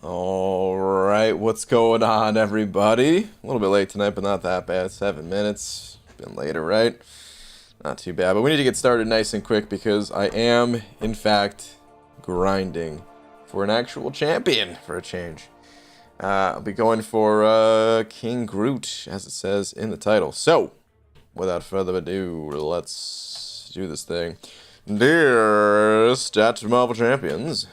Alright, what's going on, everybody? A little bit late tonight, but not that bad. 7 minutes. Been later, right? Not too bad, but we need to get started nice and quick because I am, in fact, grinding for an actual champion for a change. I'll be going for King Groot, as it says in the title. So, without further ado, let's do this thing. Dear Stats Marvel Champions,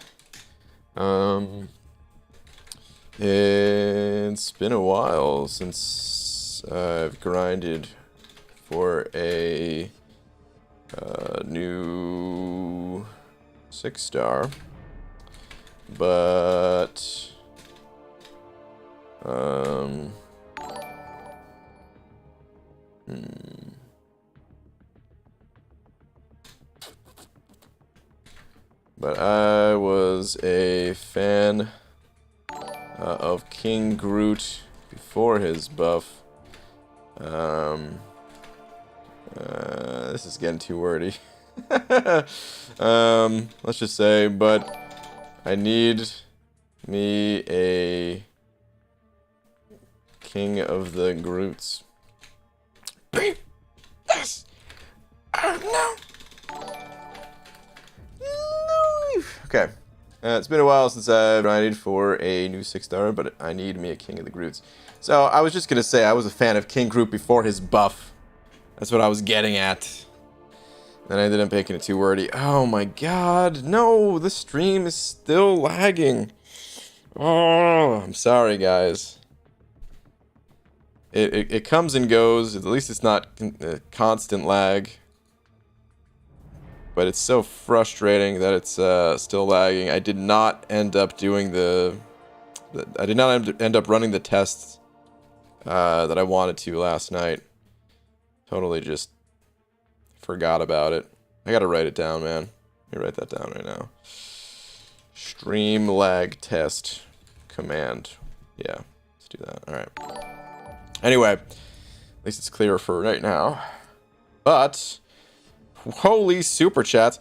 it's been a while since I've grinded for a new 6-star, but I was a fan of King Groot before his buff. This is getting too wordy. Let's just say, but I need me a King of the Groots. Yes! Oh, no! No! Okay. It's been a while since I've grinded for a new 6-star, but I need me a King of the Groots. So I was just going to say I was a fan of King Groot before his buff. That's what I was getting at. Then I ended up making it too wordy. Oh my god, no, the stream is still lagging. Oh, I'm sorry, guys. It comes and goes. At least it's not constant lag. But it's so frustrating that it's still lagging. I did not end up doing I did not end up running the tests that I wanted to last night. Totally just forgot about it. I gotta write it down, man. Let me write that down right now. Stream lag test command. Yeah, let's do that. Alright. Anyway, at least it's clear for right now. But, holy super chats.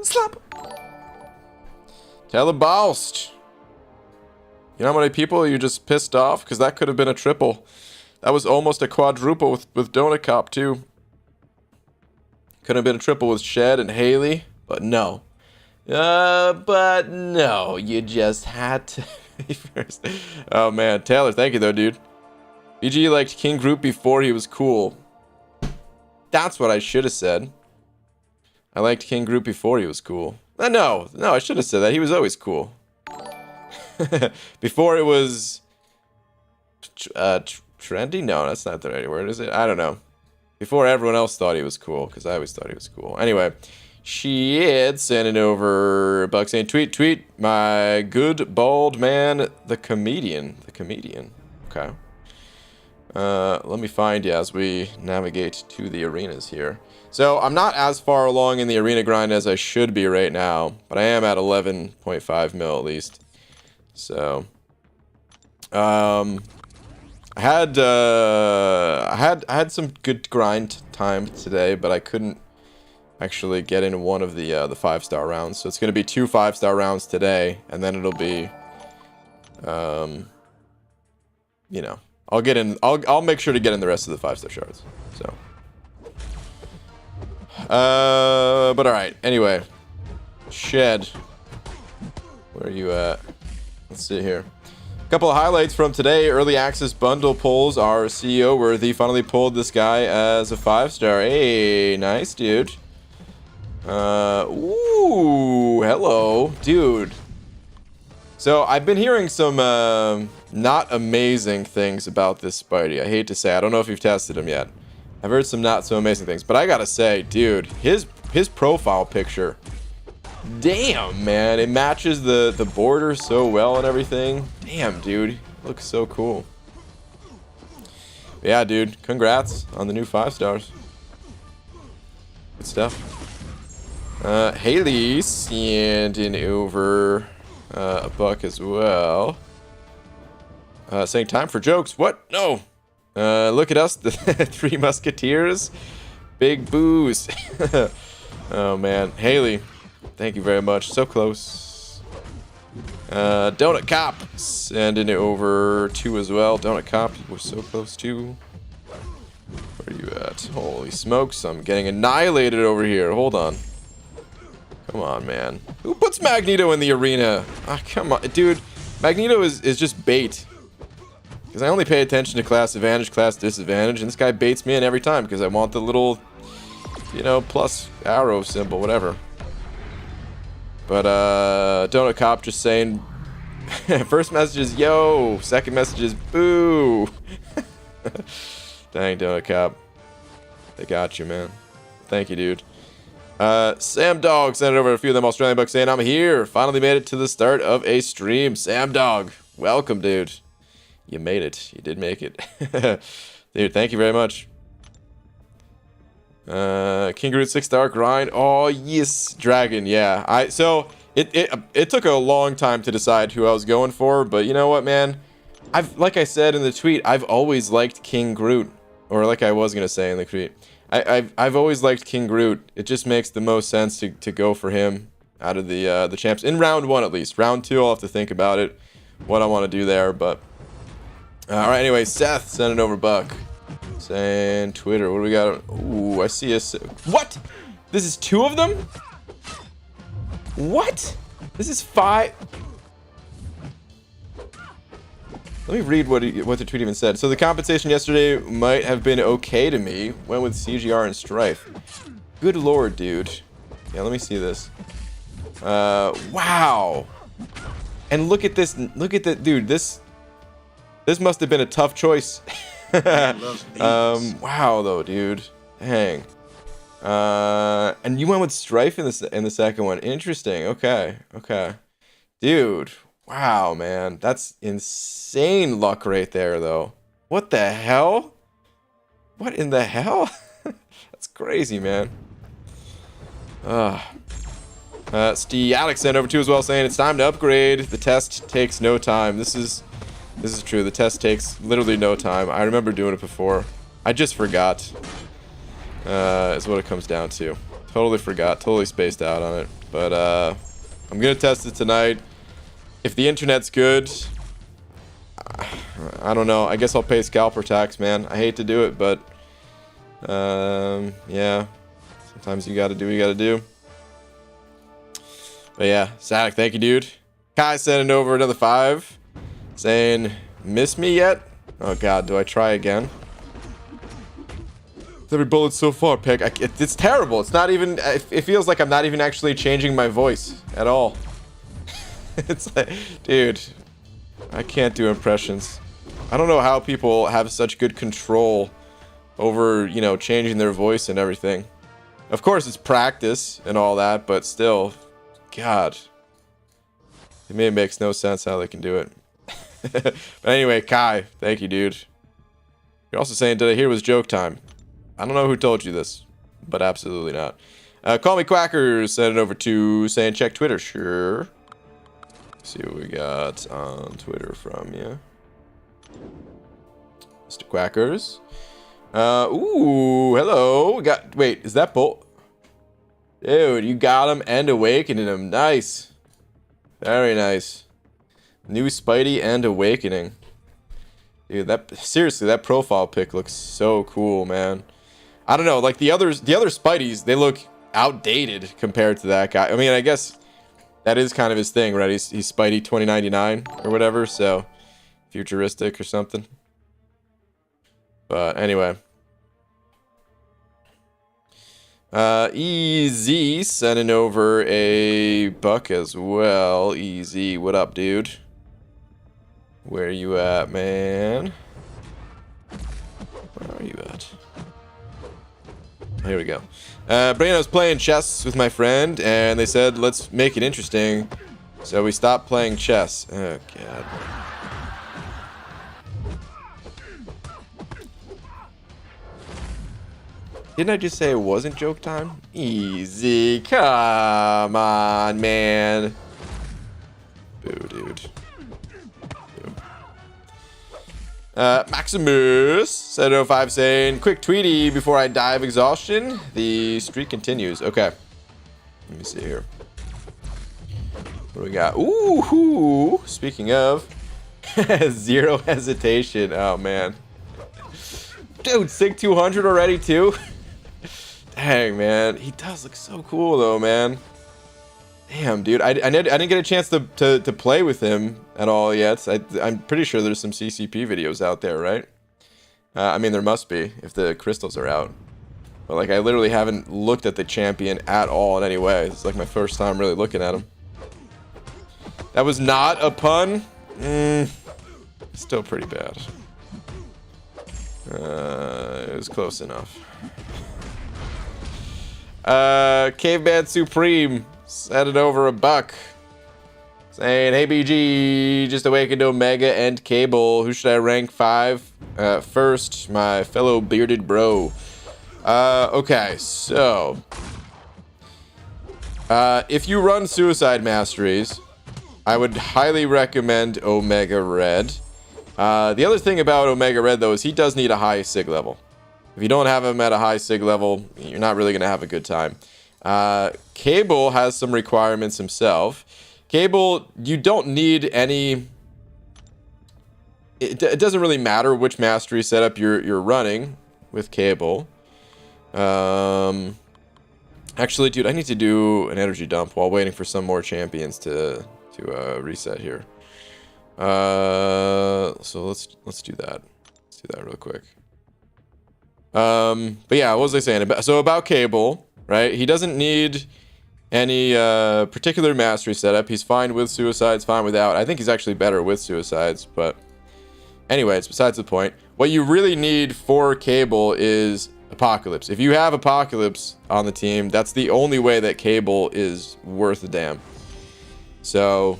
Slap! Telebaust! You know how many people you just pissed off? Because that could have been a triple. That was almost a quadruple with Donut Cop, too. Could have been a triple with Shed and Haley, but no. But no, you just had to be first. Oh, man. Taylor, thank you, though, dude. BG liked King Groot before he was cool. That's what I should have said. I liked King Groot before he was cool. No, I should have said that. He was always cool. Before it was trendy? No, that's not the right word, is it? I don't know. Before everyone else thought he was cool, because I always thought he was cool. Anyway, shit, sending over a buck saying, tweet, my good bald man, the comedian. The comedian. Okay. Let me find you as we navigate to the arenas here. So, I'm not as far along in the arena grind as I should be right now, but I am at 11.5 mil at least. So, I had some good grind time today, but I couldn't actually get in one of the 5-star rounds. So it's gonna be 2 5-star rounds today, and then it'll be, you know, I'll get in. I'll make sure to get in the rest of the 5-star shards. So, but all right. Anyway, Shed, where are you at? Let's see here. A couple of highlights from today. Early access bundle pulls. Our CEO Worthy finally pulled this guy as a 5-star. Hey, nice, dude. Ooh, hello, dude. So I've been hearing some not amazing things about this Spidey. I hate to say, I don't know if you've tested him yet. I've heard some not so amazing things, but I gotta say, dude, his profile picture. Damn, man, it matches the border so well and everything. Damn, dude, looks so cool. Yeah, dude, congrats on the new 5-stars. Good stuff. Haley sending over a buck as well. Saying time for jokes. What? No. Look at us, the 3 Musketeers. Big booze. Oh man, Haley. Thank you very much. So close. Donut Cop sending it over 2 as well. Donut Cop, we're so close too. Where are you at? Holy smokes, I'm getting annihilated over here. Hold on. Come on, man. Who puts Magneto in the arena? Ah, come on. Dude, Magneto is just bait. Because I only pay attention to class advantage, class disadvantage, and this guy baits me in every time because I want the little, you know, plus arrow symbol, whatever. But, Donut Cop just saying, first message is, yo. Second message is, boo. Dang, Donut Cop. They got you, man. Thank you, dude. Sam Dog sent it over a few of them Australian bucks saying, I'm here. Finally made it to the start of a stream. Sam Dog, welcome, dude. You made it. You did make it. Dude, thank you very much. King Groot 6-star grind. Oh, yes. Dragon, yeah. So, it took a long time to decide who I was going for, but you know what, man? Like I said in the tweet, I've always liked King Groot. Or like I was going to say in the tweet. I've always liked King Groot. It just makes the most sense to go for him out of the champs. In round 1, at least. Round 2, I'll have to think about it. What I want to do there, but... Alright, anyway, Seth sent it over Buck. Saying Twitter, what do we got? Ooh, I see a... What? This is 2 of them? What? This is 5... Let me read what the tweet even said. So the compensation yesterday might have been okay to me. Went with CGR and Strife. Good lord, dude. Yeah, let me see this. Wow. And look at this. Look at that, dude. This must have been a tough choice. Wow, though, dude. Dang. And you went with Strife in the second one. Interesting. Okay. Okay. Dude. Wow, man. That's insane luck right there, though. What the hell? What in the hell? That's crazy, man. Steve Alex sent over 2 as well, saying it's time to upgrade. The test takes no time. This is true. The test takes literally no time. I remember doing it before. I just forgot. Is what it comes down to. Totally forgot. Totally spaced out on it. But I'm gonna test it tonight. If the internet's good, I don't know. I guess I'll pay scalper tax, man. I hate to do it, but yeah. Sometimes you gotta do what you gotta do. But yeah, Sadak, thank you, dude. Kai sending over another 5. Saying, miss me yet? Oh god, do I try again? Every bullet so far, Peg. It's terrible. It's not even... It feels like I'm not even actually changing my voice at all. It's like... Dude. I can't do impressions. I don't know how people have such good control over, you know, changing their voice and everything. Of course, it's practice and all that, but still... God. It makes no sense how they can do it. But anyway, Kai, thank you, dude. You're also saying, did I hear it was joke time? I don't know who told you this, but absolutely not. Call me Quackers, send it over to saying check Twitter. Sure. Let's see what we got on Twitter from you. Mr. Quackers. Ooh, hello. We got, wait, is that Bolt? Dude, you got him and awakening him. Nice. Very nice. New Spidey and Awakening. Dude, that seriously, that profile pic looks so cool, man. I don't know, like the other Spideys, they look outdated compared to that guy. I mean, I guess that is kind of his thing, right? He's Spidey 2099 or whatever, so futuristic or something. But anyway. Easy sending over a buck as well. Easy, what up, dude? Where you at, man? Where are you at? Here we go. Brain, I was playing chess with my friend, and they said, let's make it interesting. So we stopped playing chess. Oh, God. Didn't I just say it wasn't joke time? Easy. Come on, man. Boo, dude. Maximus said 05 saying, quick tweety before I die of exhaustion. The streak continues. Okay. Let me see here. What do we got? Ooh, speaking of, zero hesitation. Oh man, dude, Sig 200 already too. Dang man, he does look so cool though, man. Damn, dude, I didn't get a chance to play with him at all yet. I'm pretty sure there's some CCP videos out there, right? I mean, there must be if the crystals are out. But like, I literally haven't looked at the champion at all in any way. It's like my first time really looking at him. That was not a pun. Still pretty bad. It was close enough. Caveman Supreme set it over $1. Saying, hey BG, just awakened Omega and Cable. Who should I rank 5? First, my fellow bearded bro. Okay, so if you run Suicide Masteries, I would highly recommend Omega Red. The other thing about Omega Red, though, is he does need a high Sig level. If you don't have him at a high Sig level, you're not really going to have a good time. Cable has some requirements himself. Cable, you don't need any... It doesn't really matter which mastery setup you're running with Cable. Actually, dude, I need to do an energy dump while waiting for some more champions to reset here. So let's do that. Let's do that real quick. But yeah, what was I saying? About Cable, right? He doesn't need any particular mastery setup. He's fine with Suicides, fine without. I think he's actually better with Suicides, but anyway, it's besides the point. What you really need for Cable is Apocalypse. If you have Apocalypse on the team, that's the only way that Cable is worth a damn. So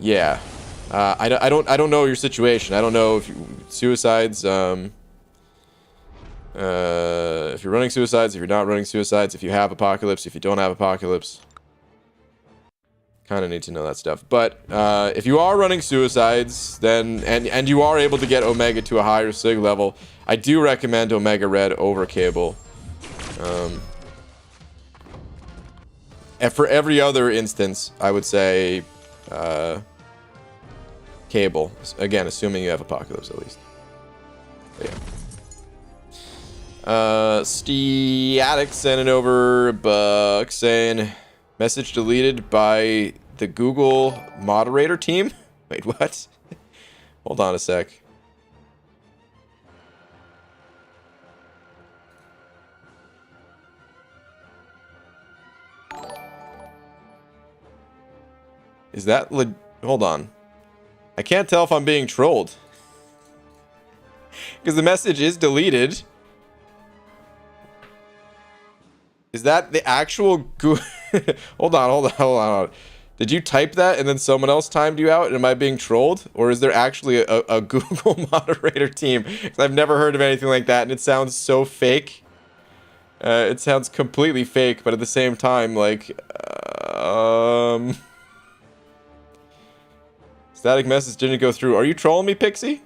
yeah, I don't know your situation. I don't know if Suicides, if you're running Suicides, if you're not running Suicides, if you have Apocalypse, if you don't have Apocalypse. Kind of need to know that stuff. But if you are running Suicides, then and you are able to get Omega to a higher Sig level, I do recommend Omega Red over Cable. And for every other instance, I would say Cable. Again, assuming you have Apocalypse at least. But yeah. Static sending over $1 saying, message deleted by the Google moderator team? Wait, what? Hold on a sec. Is that hold on. I can't tell if I'm being trolled. Because the message is deleted. Is that the actual hold on. Did you type that and then someone else timed you out? And am I being trolled? Or is there actually a Google moderator team? Because I've never heard of anything like that, and it sounds so fake. It sounds completely fake, but at the same time, like, static message didn't go through. Are you trolling me, Pixie?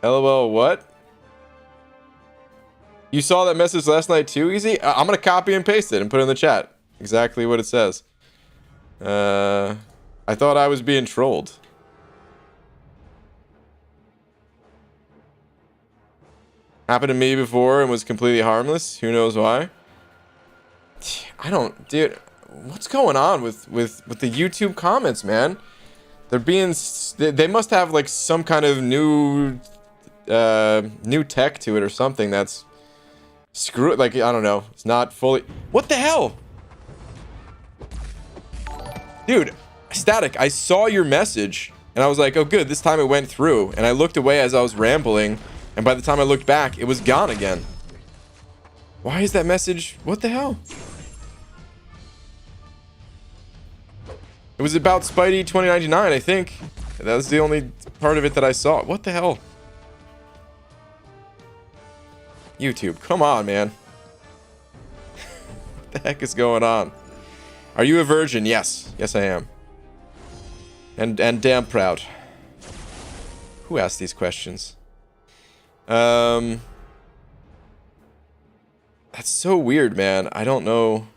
LOL, what? You saw that message last night too, Easy? I'm gonna copy and paste it and put it in the chat. Exactly what it says. I thought I was being trolled. Happened to me before and was completely harmless. Who knows why? I don't... Dude, what's going on with the YouTube comments, man? They're being... They must have, like, some kind of new tech to it or something that's... Screw it, like, I don't know. It's not fully... What the hell? Dude, Static, I saw your message, and I was like, oh good, this time it went through. And I looked away as I was rambling, and by the time I looked back, it was gone again. Why is that message... What the hell? It was about Spidey 2099, I think. That was the only part of it that I saw. What the hell? YouTube, come on, man. What the heck is going on? Are you a virgin? Yes. Yes, I am. And damn proud. Who asked these questions? That's so weird, man. I don't know.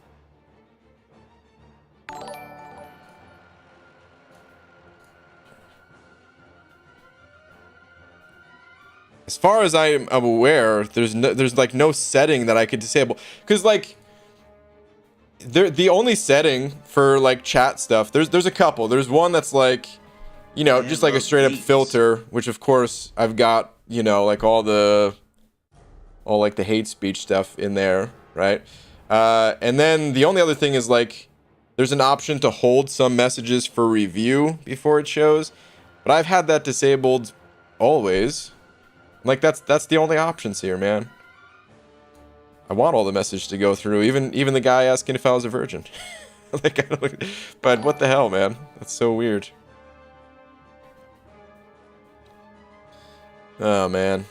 as far as I'm aware, there's like no setting that I could disable. Because like, the only setting for like chat stuff, there's a couple. There's one that's like, you know, just like a straight up filter, which of course I've got, you know, like all like the hate speech stuff in there, right? And then the only other thing is like, there's an option to hold some messages for review before it shows, but I've had that disabled always. Like that's the only options here, man. I want all the message to go through, even the guy asking if I was a virgin. Like, but what the hell, man? That's so weird. Oh man.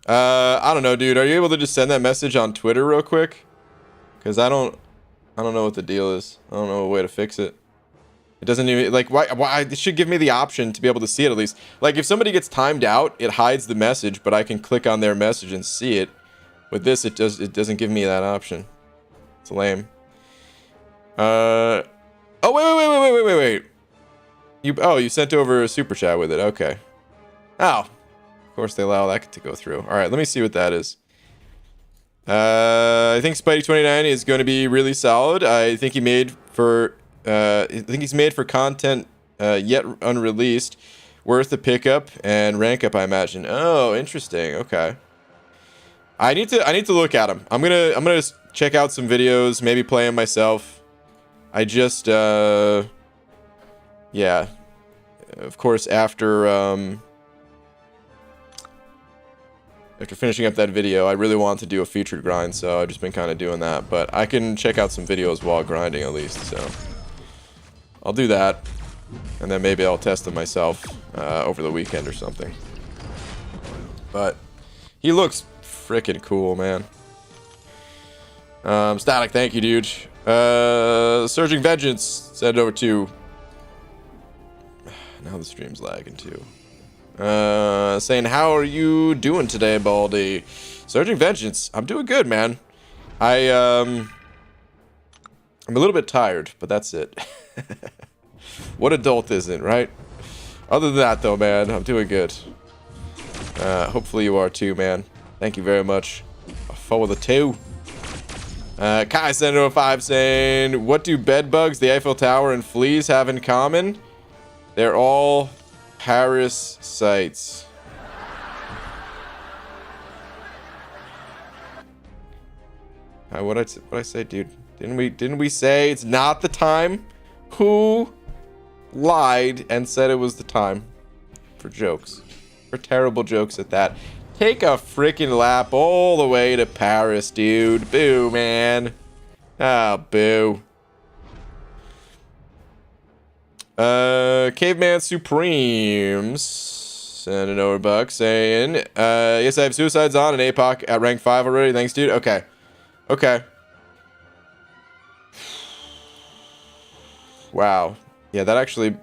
I don't know, dude. Are you able to just send that message on Twitter real quick? Because I don't know what the deal is. I don't know a way to fix it. It doesn't even, like, why it should give me the option to be able to see it at least. Like, if somebody gets timed out, it hides the message, but I can click on their message and see it. With this, it doesn't give me that option. It's lame. Oh, wait. You sent over a super chat with it. Okay. Oh. Of course they allow that to go through. All right, let me see what that is. I think Spidey29 is going to be really solid. I think he's made for content yet unreleased, worth a pickup and rank up, I imagine. Oh, interesting. Okay. I need to look at him. I'm gonna check out some videos, maybe play him myself. I just yeah. Of course, after finishing up that video, I really wanted to do a featured grind, so I've just been kind of doing that. But I can check out some videos while grinding at least, so I'll do that, and then maybe I'll test them myself over the weekend or something. But he looks freaking cool, man. Static, thank you, dude. Surging Vengeance, send it over to. Now the stream's lagging too. Saying, how are you doing today, Baldy? Surging Vengeance, I'm doing good, man. I'm a little bit tired, but that's it. What adult isn't, right? Other than that, though, man, I'm doing good. Hopefully you are too, man. Thank you very much. For the 2. Kai sent over 5 saying, what do bed bugs, the Eiffel Tower, and fleas have in common? They're all Paris sites. What'd I say, dude? Didn't we say it's not the time? Who lied and said it was the time for jokes? For terrible jokes at that. Take a freaking lap all the way to Paris, dude. Boo, man. Ah, boo. Caveman Supremes send an overbuck saying, yes, I have suicides on and APOC at rank 5 already. Thanks, dude. Okay. Wow. Yeah, that actually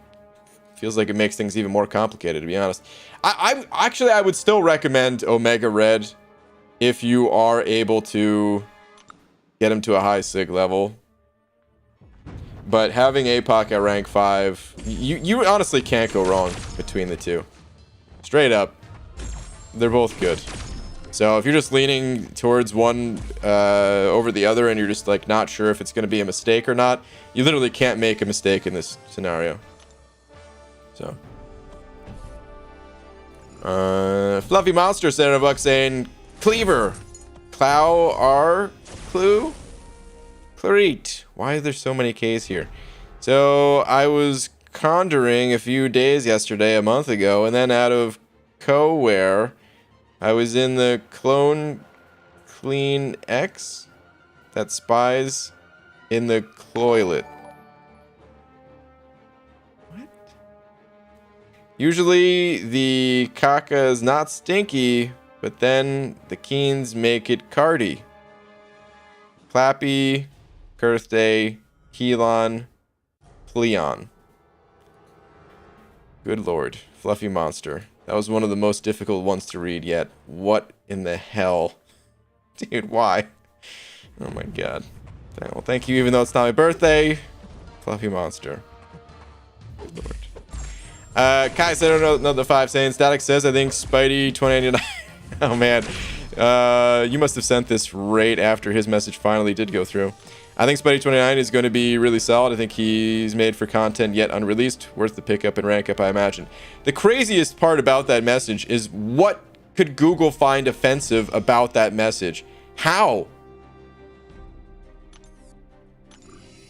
feels like it makes things even more complicated, to be honest. I would still recommend Omega Red if you are able to get him to a high sig level. But having APOC at rank 5, you honestly can't go wrong between the two. Straight up. They're both good. So if you're just leaning towards one over the other and you're just like not sure if it's going to be a mistake or not, you literally can't make a mistake in this scenario. So. Fluffy Monster sent a buck saying, Cleaver. Clow R. Clue? Claret. Why are there so many K's here? So I was conjuring a few days yesterday, a month ago, and then out of Coware, I was in the Clone Clean X that spies in the Cloilet. What? Usually the caca is not stinky, but then the Keens make it cardy. Clappy, Birthday, Helon, Pleon. Good lord. Fluffy Monster. That was one of the most difficult ones to read yet. What in the hell? Dude, why? Oh my god. Well, thank you, even though it's not my birthday. Fluffy Monster. Good lord. Kai said, I don't know the 5 saying. Static says, I think Spidey 2099. Oh, man. You must have sent this right after his message finally did go through. I think Spidey 29 is going to be really solid. I think he's made for content yet unreleased. Worth the pickup and rank up, I imagine. The craziest part about that message is what could Google find offensive about that message? How?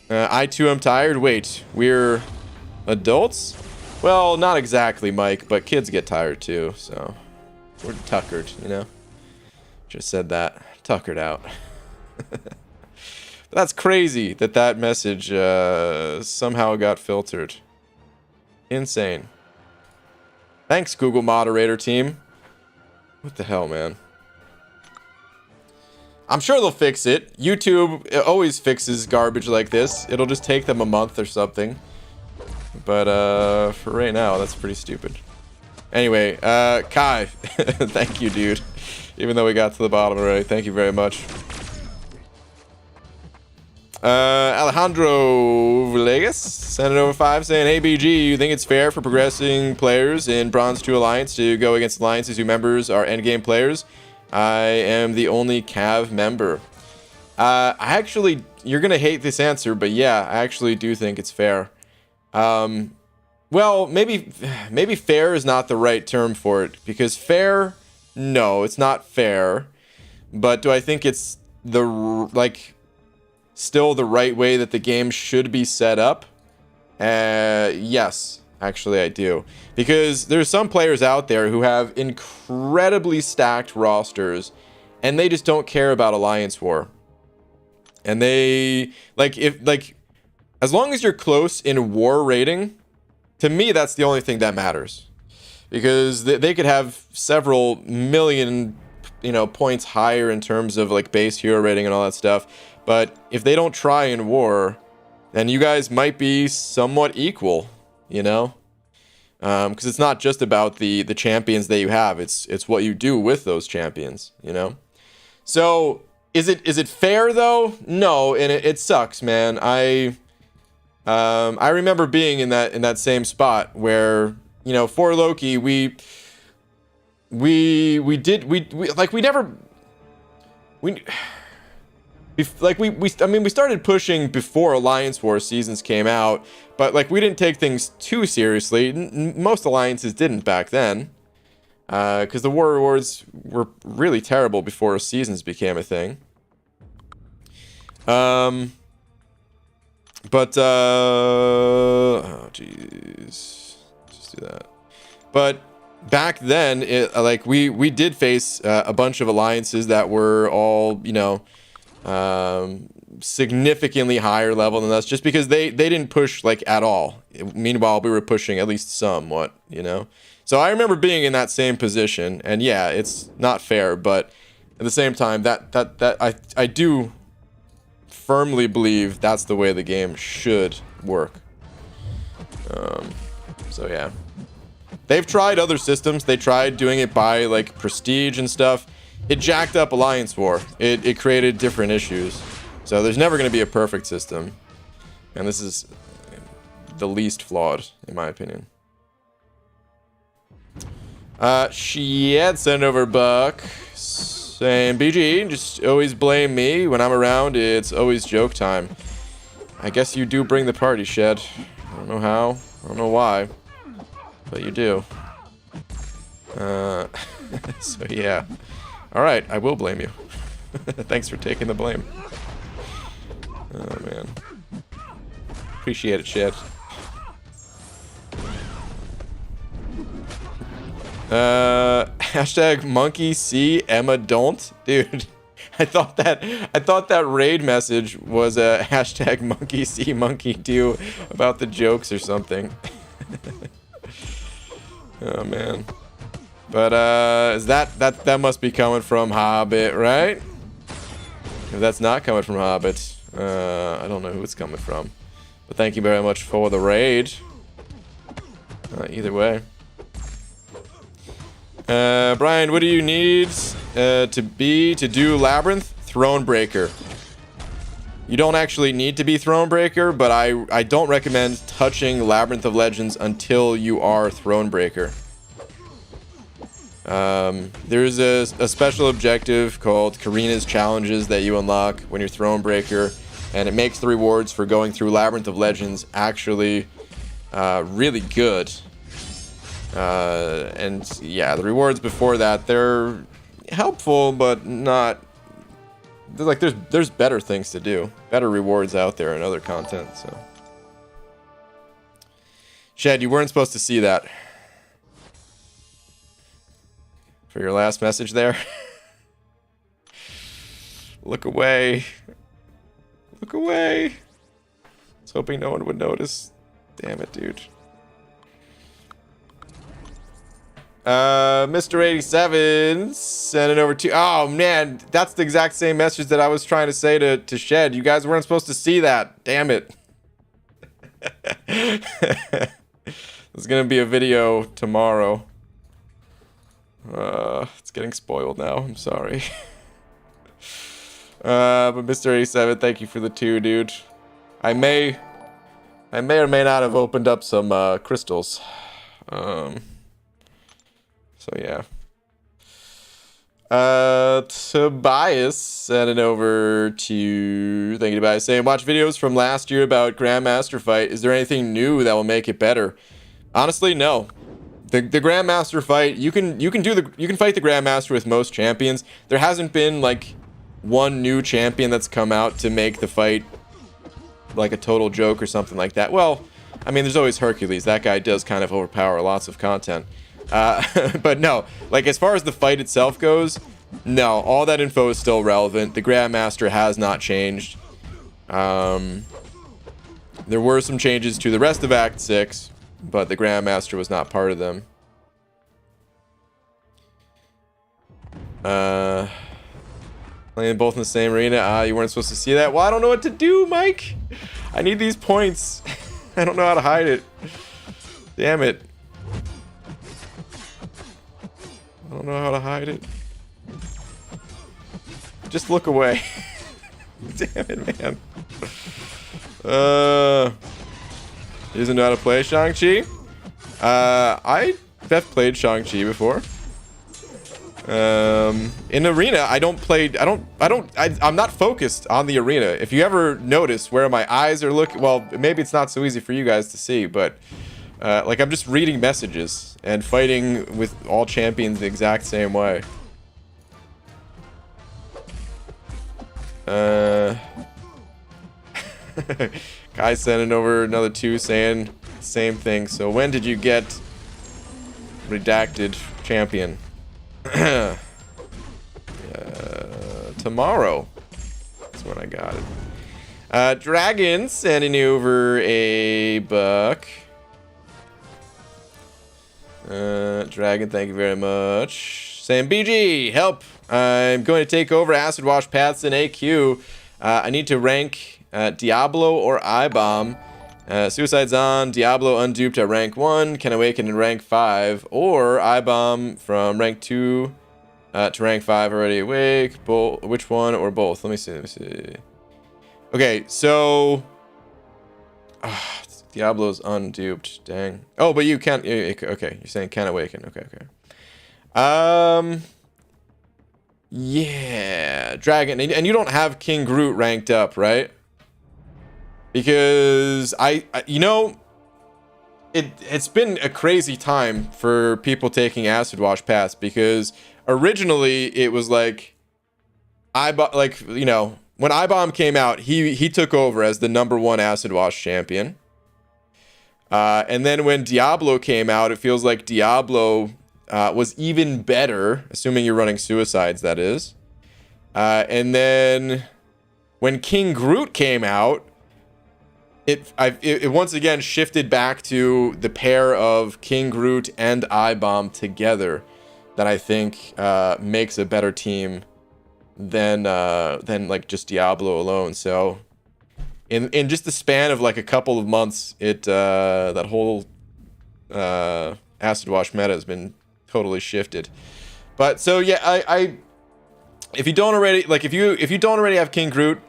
I too am tired. Wait, we're adults? Well, not exactly, Mike, but kids get tired too, so we're tuckered, you know? Just said that. Tuckered out. That's crazy that that message somehow got filtered. Insane. Thanks, Google moderator team. What the hell, man? I'm sure they'll fix it. YouTube always fixes garbage like this. It'll just take them a month or something. But for right now, that's pretty stupid. Anyway, Kai, thank you, dude. Even though we got to the bottom already, thank you very much. Alejandro Villegas sent it over 5 saying, hey BG, you think it's fair for progressing players in Bronze 2 Alliance to go against alliances whose members are endgame players? I am the only Cav member. I actually, you're gonna hate this answer, but yeah, I actually do think it's fair. Well, maybe fair is not the right term for it, because fair, no, it's not fair. But do I think it's still the right way that the game should be set up? Yes, actually I do. Because there's some players out there who have incredibly stacked rosters and they just don't care about Alliance War. And they, as long as you're close in war rating, to me that's the only thing that matters. Because they could have several million, points higher in terms of base hero rating and all that stuff. But if they don't try in war, then you guys might be somewhat equal, because it's not just about the champions that you have. It's what you do with those champions, So is it fair though? No, and it sucks, man. I remember being in that same spot where for Loki we started pushing before Alliance War seasons came out, but we didn't take things too seriously. Most alliances didn't back then, because the war rewards were really terrible before seasons became a thing. Oh jeez, just do that. But back then, we did face a bunch of alliances that were all significantly higher level than us, just because they didn't push at all. Meanwhile, we were pushing at least somewhat, So I remember being in that same position, and yeah, it's not fair, but at the same time, that I do firmly believe that's the way the game should work. So yeah, they've tried other systems. They tried doing it by prestige and stuff. It jacked up Alliance War. It created different issues. So there's never going to be a perfect system. And this is the least flawed, in my opinion. She had sent over Buck saying, BG, just always blame me. When I'm around, it's always joke time. I guess you do bring the party, Shed. I don't know how. I don't know why. But you do. So yeah. Alright, I will blame you. Thanks for taking the blame. Oh, man. Appreciate it, Shed. Hashtag monkey see Emma don't. Dude, I thought that raid message was a hashtag monkey see monkey do about the jokes or something. Oh, man. But is that must be coming from Hobbit, right? If that's not coming from Hobbit, I don't know who it's coming from. But thank you very much for the raid. Either way. Brian, what do you need to do Labyrinth? Thronebreaker. You don't actually need to be Thronebreaker, but I don't recommend touching Labyrinth of Legends until you are Thronebreaker. There's a special objective called Karina's Challenges that you unlock when you're Thronebreaker, and it makes the rewards for going through Labyrinth of Legends actually really good. And yeah, the rewards before that, they're helpful, but not... Like, there's better things to do. Better rewards out there and other content, so... Shed, you weren't supposed to see that. For your last message there. Look away. Look away. I was hoping no one would notice. Damn it, dude. Mr. 87 sent it over to... Oh, man. That's the exact same message that I was trying to say to Shed. You guys weren't supposed to see that. Damn it. There's gonna be a video tomorrow. It's getting spoiled now. I'm sorry. But Mr. 87, thank you for the 2, dude. I may or may not have opened up some crystals. So yeah. Tobias sent it over to... Thank you, Tobias, saying, watch videos from last year about Grandmaster fight. Is there anything new that will make it better? Honestly, no. The Grandmaster fight, you can fight the Grandmaster with most champions. There hasn't been like one new champion that's come out to make the fight like a total joke or something like that. Well, I mean, there's always Hercules. That guy does kind of overpower lots of content. But no, like as far as the fight itself goes, no, all that info is still relevant. The Grandmaster has not changed. There were some changes to the rest of Act 6, but the Grandmaster was not part of them. Playing both in the same arena. You weren't supposed to see that. Well, I don't know what to do, Mike. I need these points. I don't know how to hide it. Damn it. I don't know how to hide it. Just look away. Damn it, man. He doesn't know how to play Shang-Chi. I have played Shang-Chi before. In arena, I'm not focused on the arena. If you ever notice where my eyes are looking, well, maybe it's not so easy for you guys to see, but like I'm just reading messages and fighting with all champions the exact same way. Guy sending over another 2 saying same thing. So when did you get redacted champion? Tomorrow. That's when I got it. Dragon sending over a buck. Dragon, thank you very much. Saying, BG, help. I'm going to take over Acid Wash Paths in AQ. I need to rank Diablo or I-Bomb. Suicide's on. Diablo unduped at rank 1. Can awaken in rank 5. Or I-Bomb from rank 2 to rank 5 already awake. Which one or both? Let me see. Okay, so... Diablo's unduped. Dang. Oh, but you can't... Okay, you're saying can awaken. Okay. Yeah. Dragon. And you don't have King Groot ranked up, right? Because you know, it's been a crazy time for people taking Acid Wash Paths, because originally it was like you know, when I-Bomb came out, he took over as the #1 Acid Wash champion. And then when Diablo came out, it feels like Diablo was even better, assuming you're running Suicides, that is. And then when King Groot came out, it once again shifted back to the pair of King Groot and I-Bomb together that I think makes a better team than like just Diablo alone. So in just the span of like a couple of months, that whole Acid Wash meta has been totally shifted. But so yeah, if you don't already, like if you don't already have King Groot,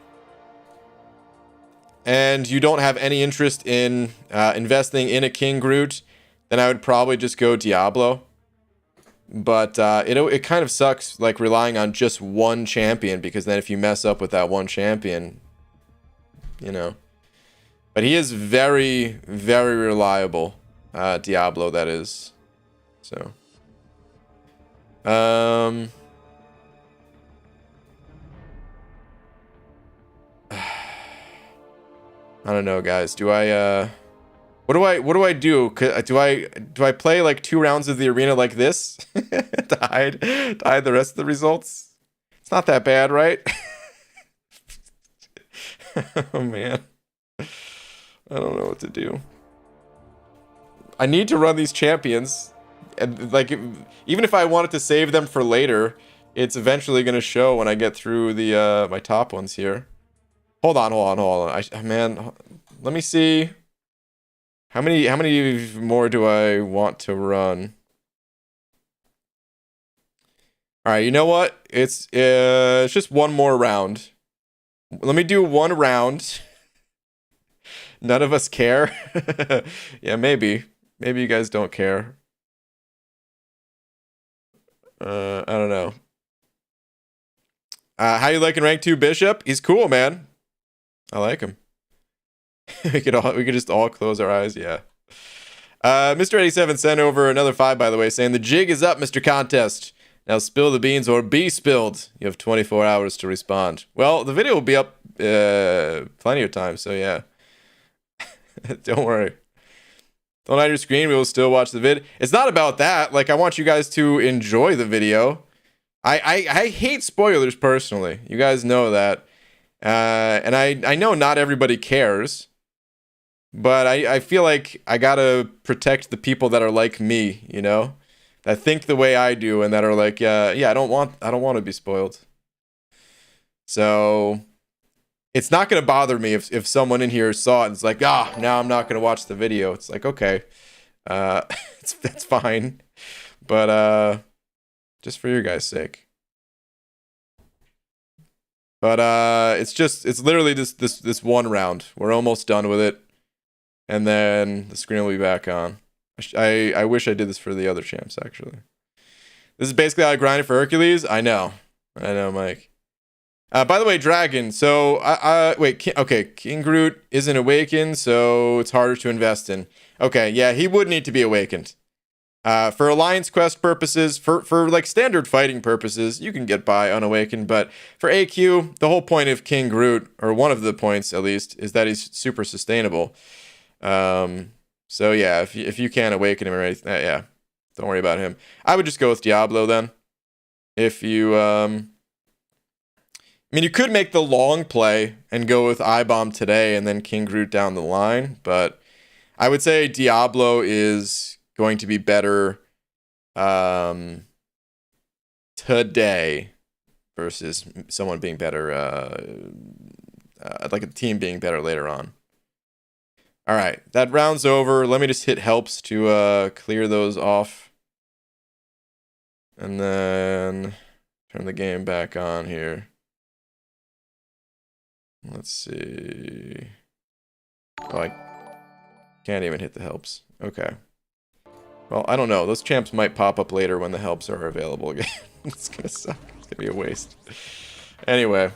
and you don't have any interest in investing in a King Groot, then I would probably just go Diablo. But it kind of sucks, like, relying on just one champion, because then if you mess up with that one champion, you know. But he is very, very reliable. Diablo, that is. So. I don't know, guys. Do I what do I do? Do I play like 2 rounds of the arena like this to hide the rest of the results? It's not that bad, right? Oh man, I don't know what to do. I need to run these champions, and like even if I wanted to save them for later, it's eventually gonna show when I get through the my top ones here. Hold on. Man, let me see. How many more do I want to run? All right, you know what? It's just one more round. Let me do 1 round. None of us care. Yeah, maybe you guys don't care. I don't know. How you liking rank 2 Bishop? He's cool, man. I like him. we could just all close our eyes, yeah. Mr. 87 sent over another 5, by the way, saying the jig is up, Mr. Contest. Now spill the beans or be spilled. You have 24 hours to respond. Well, the video will be up plenty of time, so yeah. Don't worry. Don't hide your screen. We will still watch the vid. It's not about that. Like, I want you guys to enjoy the video. I hate spoilers personally. You guys know that. And I know not everybody cares. But I feel like I gotta protect the people that are like me, you know? That think the way I do and that are like, yeah, I don't want to be spoiled. So it's not gonna bother me if someone in here saw it and it's like, now I'm not gonna watch the video. It's like, okay. That's fine. But just for your guys' sake. But it's literally this 1 round. We're almost done with it. And then the screen will be back on. I wish I did this for the other champs, actually. This is basically how I grinded for Hercules. I know, Mike. By the way, Dragon. So, wait. King Groot isn't awakened, so it's harder to invest in. Okay, yeah, he would need to be awakened. For Alliance Quest purposes, for like standard fighting purposes, you can get by unawakened. But for AQ, the whole point of King Groot, or one of the points at least, is that he's super sustainable. So yeah, if you can't awaken him or anything, yeah, don't worry about him. I would just go with Diablo then. If you, I mean, you could make the long play and go with I-Bomb today and then King Groot down the line, but I would say Diablo is going to be better today versus someone being better, like a team being better later on. All right, that round's over. Let me just hit helps to clear those off. And then turn the game back on here. Let's see. Oh, I can't even hit the helps. Okay. Well, I don't know. Those champs might pop up later when the helps are available again. It's gonna suck. It's gonna be a waste. Anyway.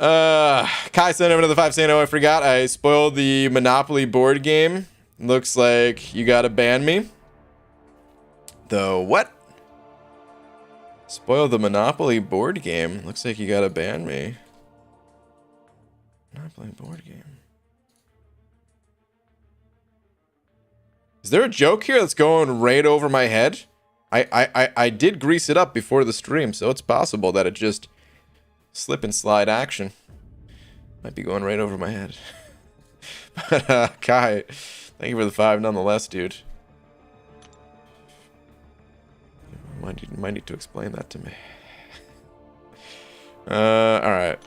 Kai sent over another 5 saying, I forgot I spoiled the Monopoly board game. Looks like you gotta ban me. The what? Spoil the Monopoly board game. Looks like you gotta ban me. Monopoly board game. Is there a joke here that's going right over my head? I did grease it up before the stream, so it's possible that it just slip and slide action. Might be going right over my head. But Kai, thank you for the 5 nonetheless, dude. You might need to explain that to me. Alright.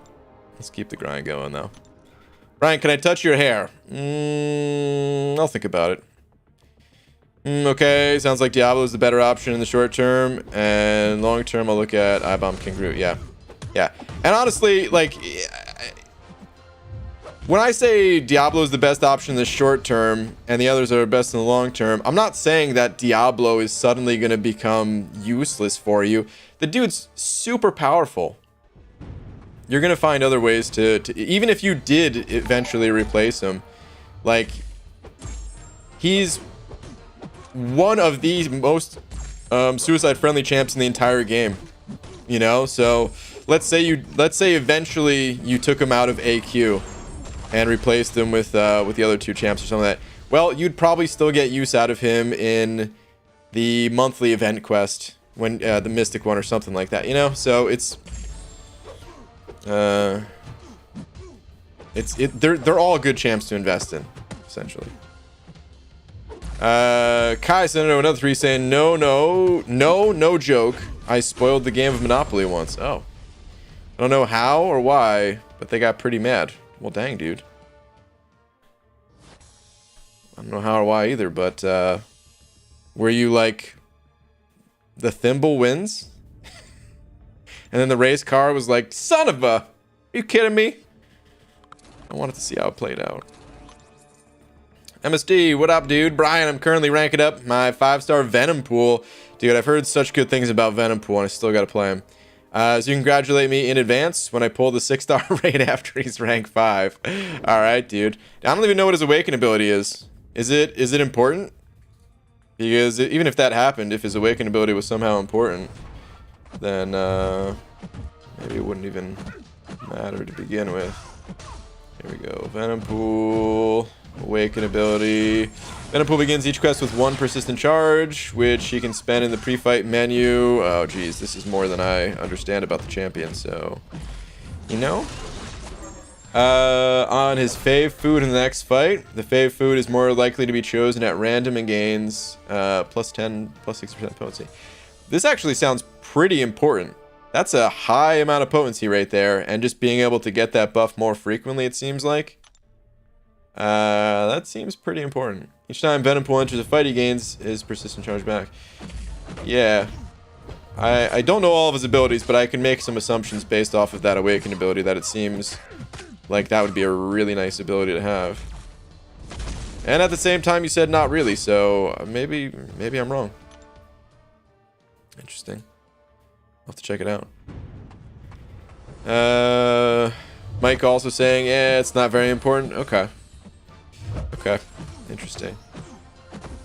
Let's keep the grind going though. Ryan, can I touch your hair? I'll think about it. Okay, sounds like Diablo is the better option in the short term, and long term I'll look at I-Bomb King Groot. Yeah. And honestly, like, when I say Diablo is the best option in the short term and the others are best in the long term, I'm not saying that Diablo is suddenly going to become useless for you. The dude's super powerful. You're going to find other ways to even if you did eventually replace him, like, he's one of the most suicide friendly champs in the entire game, you know. So let's say eventually you took him out of AQ and replaced him with the other two champs or something like that. Well, you'd probably still get use out of him in the monthly event quest, when the Mystic one or something like that, you know. So they're all good champs to invest in, essentially. Kai sent another 3 saying, no joke. I spoiled the game of Monopoly once. Oh, I don't know how or why, but they got pretty mad. Well, dang, dude. I don't know how or why either, but were you like, the thimble wins? And then the race car was like, son of a... Are you kidding me? I wanted to see how it played out. MSD, what up, dude? Brian, I'm currently ranking up my 5-star Venompool. Dude, I've heard such good things about Venompool, and I still gotta play him. So you congratulate me in advance when I pull the 6-star raid after he's rank 5. Alright, dude. I don't even know what his Awaken ability is. Is it important? Because even if that happened, if his Awaken ability was somehow important, then maybe it wouldn't even matter to begin with. Here we go. Venompool. Awaken ability. Venompool begins each quest with 1 persistent charge, which he can spend in the pre-fight menu. Oh, geez, this is more than I understand about the champion, so... You know? On his fave food in the next fight, the fave food is more likely to be chosen at random and gains plus 10, plus 6% potency. This actually sounds pretty important. That's a high amount of potency right there, and just being able to get that buff more frequently, it seems like. That seems pretty important. Each time Venompool enters a fight, he gains his persistent charge back. Yeah. I don't know all of his abilities, but I can make some assumptions based off of that Awaken ability that it seems like that would be a really nice ability to have. And at the same time, you said not really, so maybe I'm wrong. Interesting. I'll have to check it out. Mike also saying, yeah, it's not very important. Okay. Okay. Interesting.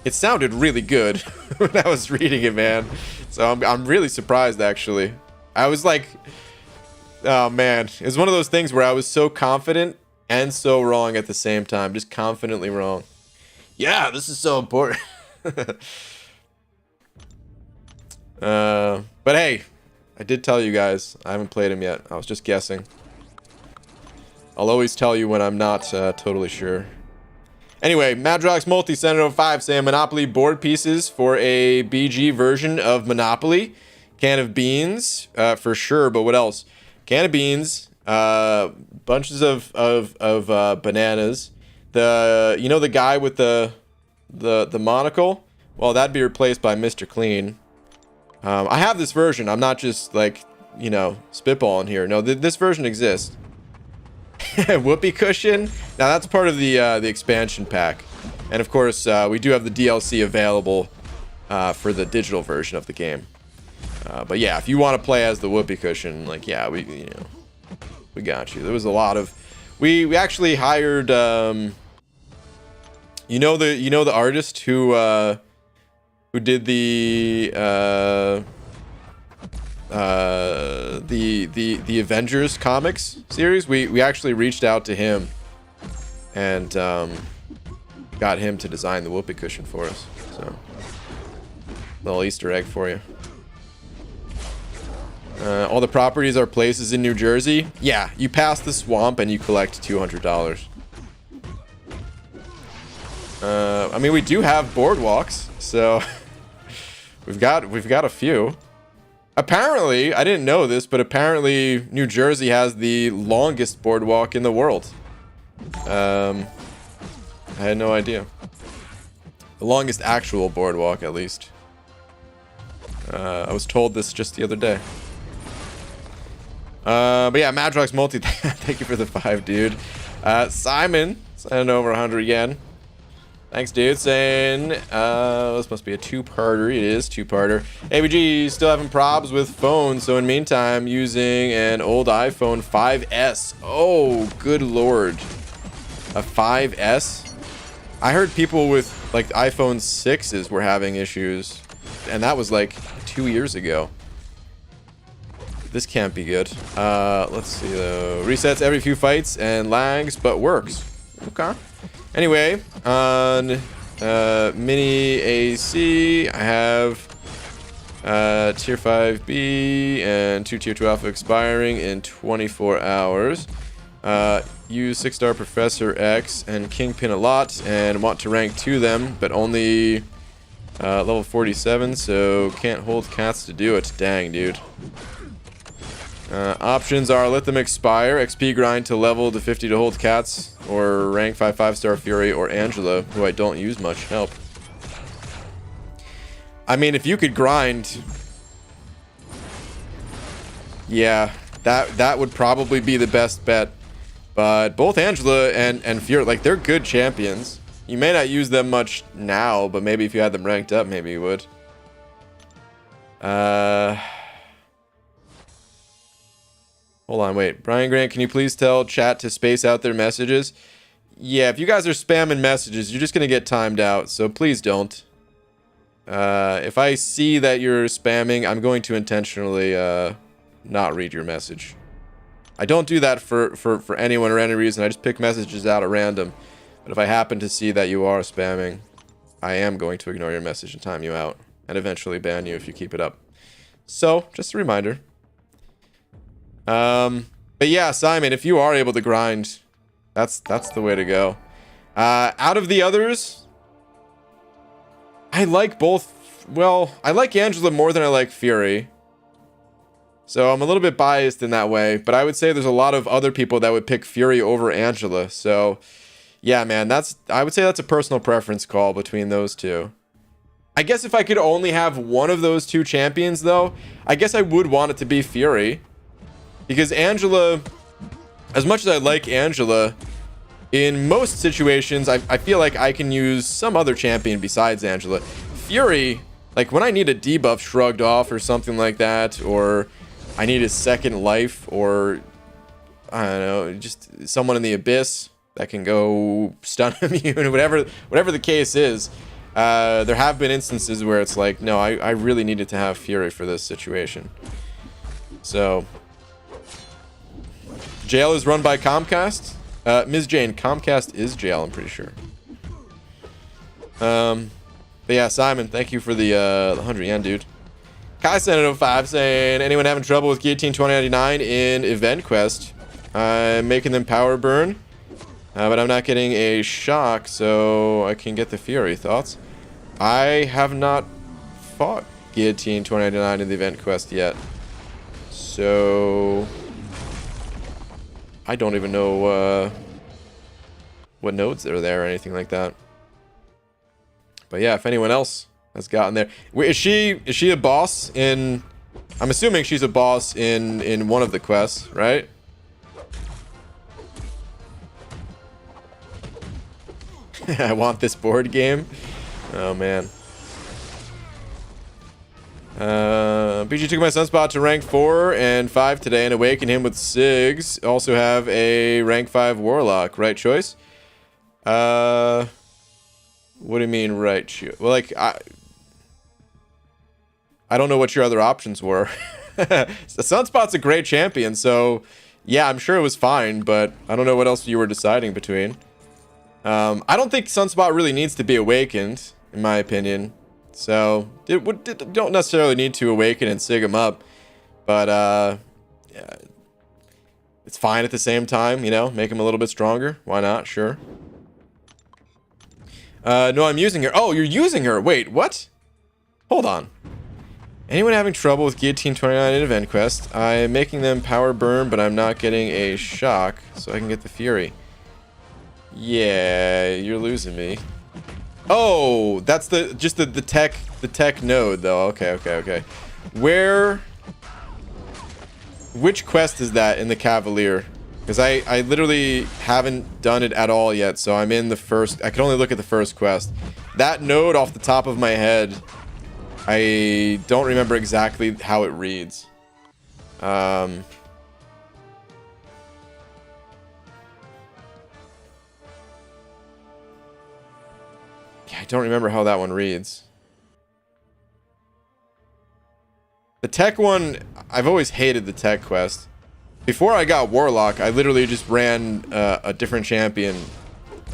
It sounded really good when I was reading it, man. So I'm really surprised, actually. I was like, oh, man. It was one of those things where I was so confident and so wrong at the same time. Just confidently wrong. Yeah, this is so important. But hey, I did tell you guys. I haven't played him yet. I was just guessing. I'll always tell you when I'm not totally sure. Anyway, Madrox Multi Sentinel 5 saying Monopoly board pieces for a BG version of Monopoly. Can of beans, for sure, but what else? Can of beans, bunches of bananas. You know the guy with the monocle? Well, that'd be replaced by Mr. Clean. I have this version. I'm not just like, you know, spitballing here. No, this version exists. Whoopee cushion. Now that's part of the expansion pack, and of course we do have the DLC available for the digital version of the game. But yeah, if you want to play as the whoopee cushion, like, yeah, we got you. There was a lot of we actually hired you know the artist who did the Avengers comics series. We actually reached out to him and got him to design the whoopee cushion for us. So, little Easter egg for you. All the properties are places in New Jersey. Yeah, you pass the swamp and you collect $200. I mean, we do have boardwalks, so we've got a few. Apparently, I didn't know this, but apparently New Jersey has the longest boardwalk in the world. I had no idea. The longest actual boardwalk, at least. I was told this just the other day. But yeah, Madrox Multi, thank you for the 5, dude. Simon sending over 100 yen. Thanks, dude. Saying, this must be a two-parter. It is two-parter. ABG still having probs with phones, so in meantime, using an old iPhone 5S. Oh, good lord. A 5S? I heard people with, like, iPhone 6s were having issues, and that was, like, 2 years ago. This can't be good. Let's see, though. Resets every few fights and lags, but works. Okay. Anyway, on mini AC, I have tier 5B and 2 tier 2 alpha expiring in 24 hours. Use 6-star Professor X and Kingpin a lot and want to rank 2 them, but only level 47, so can't hold cats to do it. Dang, dude. Options are let them expire, XP grind to level to 50 to hold cats, or rank 5 5-star Fury, or Angela, who I don't use much. Help. I mean, if you could grind, yeah, that would probably be the best bet. But both Angela and Fury, like, they're good champions. You may not use them much now, but maybe if you had them ranked up, maybe you would. Hold on, wait. Brian Grant, can you please tell chat to space out their messages? Yeah, if you guys are spamming messages, you're just going to get timed out, so please don't. If I see that you're spamming, I'm going to intentionally not read your message. I don't do that for anyone or any reason. I just pick messages out at random. But if I happen to see that you are spamming, I am going to ignore your message and time you out. And eventually ban you if you keep it up. So, just a reminder. But yeah, Simon, if you are able to grind, that's the way to go. Out of the others, I like both. Well, I like Angela more than I like Fury. So I'm a little bit biased in that way, but I would say there's a lot of other people that would pick Fury over Angela. So yeah, man, I would say that's a personal preference call between those two. I guess if I could only have one of those two champions though, I guess I would want it to be Fury. Because Angela, as much as I like Angela, in most situations, I feel like I can use some other champion besides Angela. Fury, like when I need a debuff shrugged off or something like that, or I need a second life, or I don't know, just someone in the abyss that can go stun immune, whatever the case is. There have been instances where it's like, no, I really needed to have Fury for this situation. So... Jail is run by Comcast. Ms. Jane, Comcast is jail, I'm pretty sure. But yeah, Simon, thank you for the 100 yen, dude. Kai Senate 05 saying, anyone having trouble with Guillotine 2099 in Event Quest? I'm making them power burn, but I'm not getting a shock, so I can get the Fury. Thoughts? I have not fought Guillotine 2099 in the Event Quest yet. So... I don't even know what nodes are there or anything like that. But yeah, if anyone else has gotten there, is she a boss in? I'm assuming she's a boss in one of the quests, right? I want this board game. Oh man. BG took my Sunspot to rank 4 and 5 today and awakened him with Sigs. Also have a rank 5 Warlock. Right choice? What do you mean right choice? Well, like, I don't know what your other options were. Sunspot's a great champion, so yeah, I'm sure it was fine, but I don't know what else you were deciding between. I don't think Sunspot really needs to be awakened, in my opinion. So, don't necessarily need to awaken and sig him up. But, yeah, it's fine at the same time, you know? Make him a little bit stronger. Why not? Sure. No, I'm using her. Oh, you're using her. Wait, what? Hold on. Anyone having trouble with Guillotine 29 in Event Quest? I'm making them power burn, but I'm not getting a shock, so I can get the Fury. Yeah, you're losing me. Oh, that's just the tech node though. Okay. Which quest is that in the Cavalier? Because I literally haven't done it at all yet, so I'm in the first... I can only look at the first quest. That node off the top of my head, I don't remember exactly how it reads. Yeah, I don't remember how that one reads. The tech one, I've always hated the tech quest. Before I got Warlock, I literally just ran a different champion.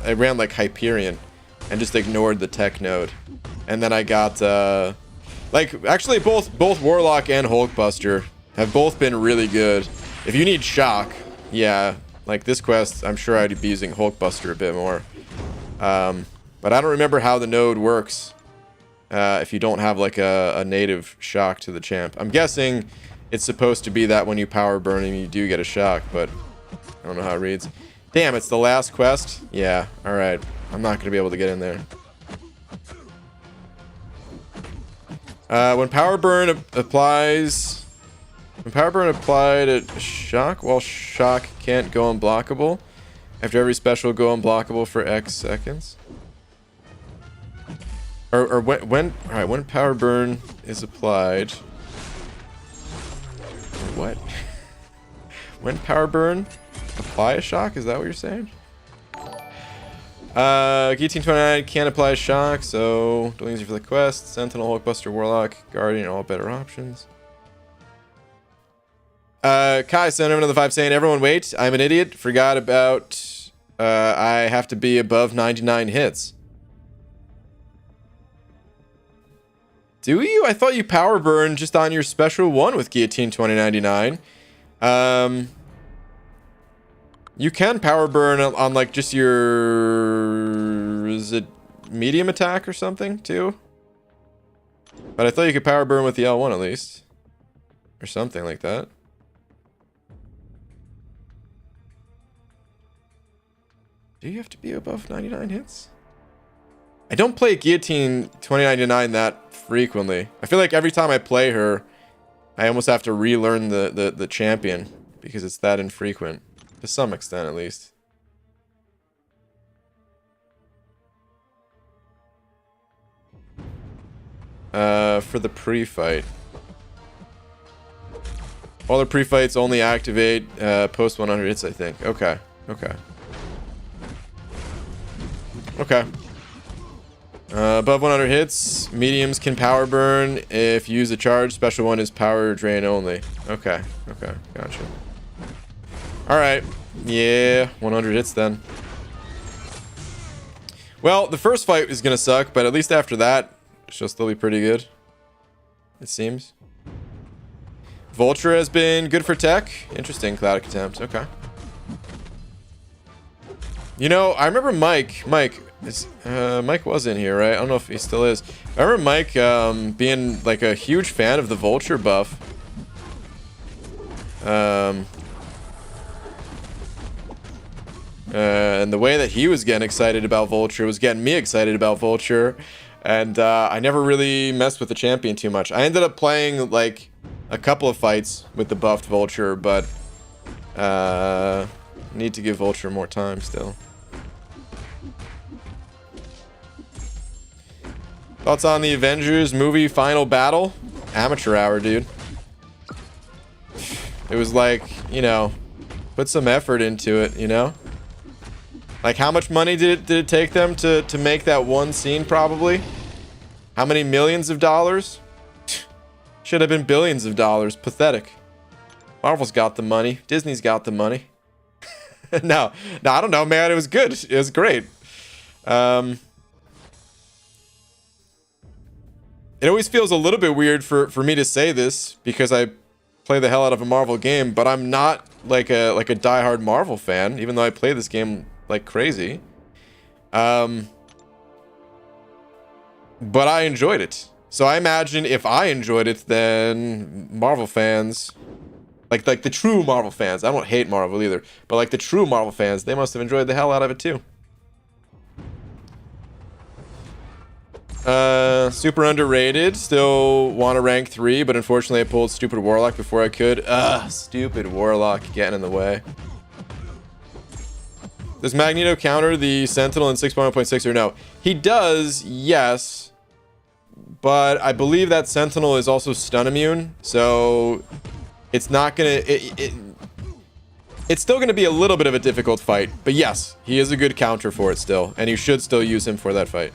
I ran like Hyperion and just ignored the tech node. And then I got like actually both Warlock and Hulkbuster have both been really good. If you need shock, yeah, like this quest, I'm sure I'd be using Hulkbuster a bit more. But I don't remember how the node works if you don't have like a native shock to the champ. I'm guessing it's supposed to be that when you power burn him, you do get a shock, but I don't know how it reads. Damn, it's the last quest? Yeah, alright. I'm not going to be able to get in there. When power burn applies... When power burn applied at shock, while shock can't go unblockable. After every special, go unblockable for X seconds. Or when alright, when power burn is applied... What? When power burn, apply a shock? Is that what you're saying? Guillotine 29 can't apply a shock, so don't use it for the quest. Sentinel, Hulkbuster, Warlock, Guardian, all better options. Kai sent over another 5 saying, everyone wait, I'm an idiot. Forgot about I have to be above 99 hits. Do you? I thought you power burn just on your special one with Guillotine 2099. You can power burn on like just your... Is it medium attack or something too? But I thought you could power burn with the L1 at least. Or something like that. Do you have to be above 99 hits? I don't play Guillotine 2099 that frequently. I feel like every time I play her, I almost have to relearn the champion because it's that infrequent. To some extent, at least. For the pre-fight. All the pre-fights only activate post 100 hits, I think. Okay. Okay. Okay. Above 100 hits, mediums can power burn. If you use a charge, special one is power drain only. Okay, okay, gotcha. Alright, yeah, 100 hits then. Well, the first fight is gonna suck, but at least after that, she'll still be pretty good. It seems. Vulture has been good for tech. Interesting, Cloud Contempt, okay. You know, I remember Mike was in here, right? I don't know if he still is. I remember Mike being like a huge fan of the Vulture buff. And the way that he was getting excited about Vulture was getting me excited about Vulture. And I never really messed with the champion too much. I ended up playing like a couple of fights with the buffed Vulture, but need to give Vulture more time still. Thoughts on the Avengers movie Final Battle? Amateur hour, dude. It was like, you know, put some effort into it, you know? Like, how much money did it take them to make that one scene, probably? How many millions of dollars? Should have been billions of dollars. Pathetic. Marvel's got the money. Disney's got the money. No, I don't know, man. It was good. It was great. It always feels a little bit weird for me to say this because I play the hell out of a Marvel game, but I'm not like a diehard Marvel fan, even though I play this game like crazy. But I enjoyed it. So I imagine if I enjoyed it, then Marvel fans, like the true Marvel fans, I don't hate Marvel either, but like the true Marvel fans, they must have enjoyed the hell out of it too. Super underrated. Still want to rank 3, but unfortunately I pulled stupid Warlock before I could. Stupid Warlock getting in the way. Does Magneto counter the Sentinel in 6.1.6 or no? He does, yes. But I believe that Sentinel is also stun immune, so it's not gonna... It's still gonna be a little bit of a difficult fight. But yes, he is a good counter for it still, and you should still use him for that fight.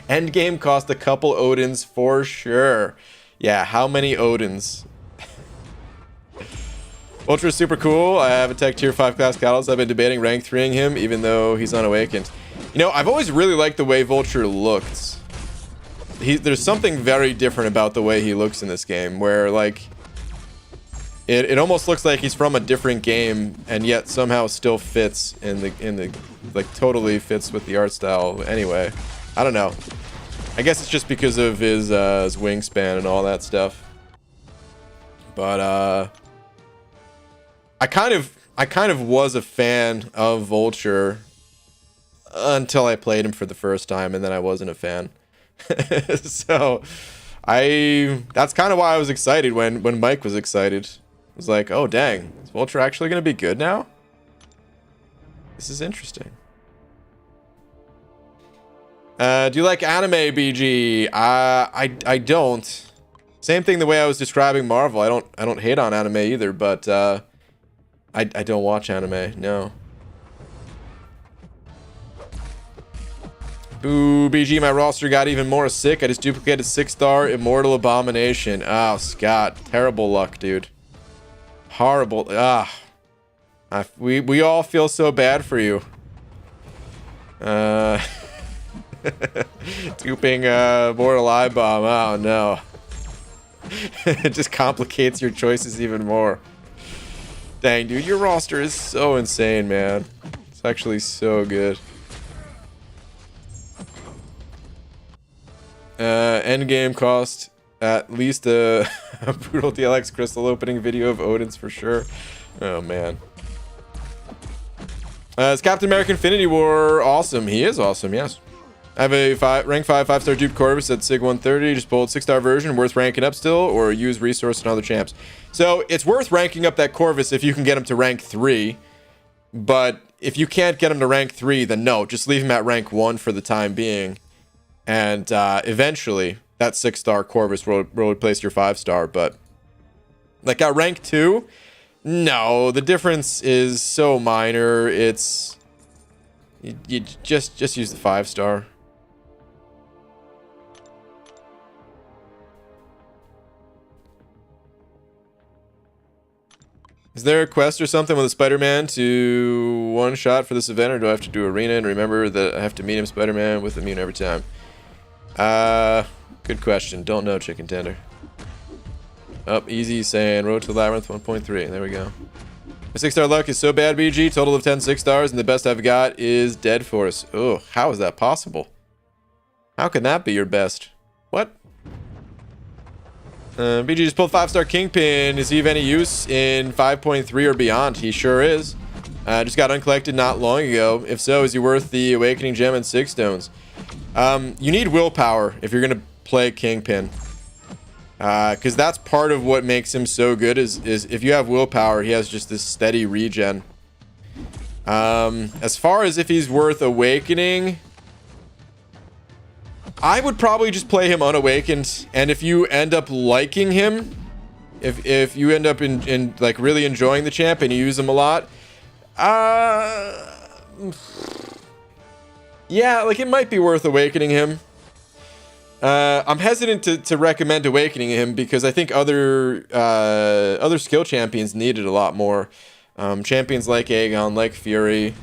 Endgame cost a couple Odins for sure. Yeah, how many Odins? Vulture is super cool. I have a tech tier 5 class Catalyst. I've been debating rank 3ing him even though he's unawakened. You know, I've always really liked the way Vulture looks. There's something very different about the way he looks in this game, where like it almost looks like he's from a different game and yet somehow still fits in the like totally fits with the art style anyway. I don't know. I guess it's just because of his wingspan and all that stuff. But I kind of was a fan of Vulture until I played him for the first time, and then I wasn't a fan. So that's kind of why I was excited when Mike was excited. I was like, oh dang, is Vulture actually gonna be good now? This is interesting. Do you like anime, BG? I don't. Same thing the way I was describing Marvel. I don't hate on anime either, but I don't watch anime, no. Boo, BG, my roster got even more sick. I just duplicated 6-star Immortal Abomination. Oh, Scott, terrible luck, dude. Horrible. We all feel so bad for you. Duping Mortal Eye Bomb. Oh no. It just complicates your choices even more. Dang, dude, your roster is so insane, man. It's actually so good. Endgame cost at least a brutal DLX crystal opening video of Odin's for sure. Oh man. Is Captain America Infinity War awesome? He is awesome, yes. I have a rank 5 5-star dupe Corvus at Sig 130. Just pulled 6-star version. Worth ranking up still, or use resource and other champs. So it's worth ranking up that Corvus if you can get him to rank 3. But if you can't get him to rank 3, then no, just leave him at rank 1 for the time being. And eventually, that 6-star Corvus will replace your 5-star. But like at rank 2, no, the difference is so minor. It's you just use the 5-star. Is there a quest or something with a Spider-Man to one-shot for this event, or do I have to do arena and remember that I have to meet him Spider-Man with immune every time? Good question. Don't know, Chicken Tender. Up, easy saying Road to Labyrinth 1.3. There we go. My 6-star luck is so bad, BG. Total of 10 6-stars, and the best I've got is Dead Force. Oh, how is that possible? How can that be your best? What? BG just pulled 5-star Kingpin. Is he of any use in 5.3 or beyond? He sure is. Just got uncollected not long ago. If so, is he worth the Awakening Gem and 6 stones? You need willpower if you're going to play Kingpin. Because that's part of what makes him so good is if you have willpower, he has just this steady regen. As far as if he's worth Awakening, I would probably just play him unawakened, and if you end up liking him, if you end up in like really enjoying the champ and you use him a lot, yeah, like it might be worth awakening him. I'm hesitant to recommend awakening him because I think other skill champions need it a lot more. Champions like Aegon, like Fury,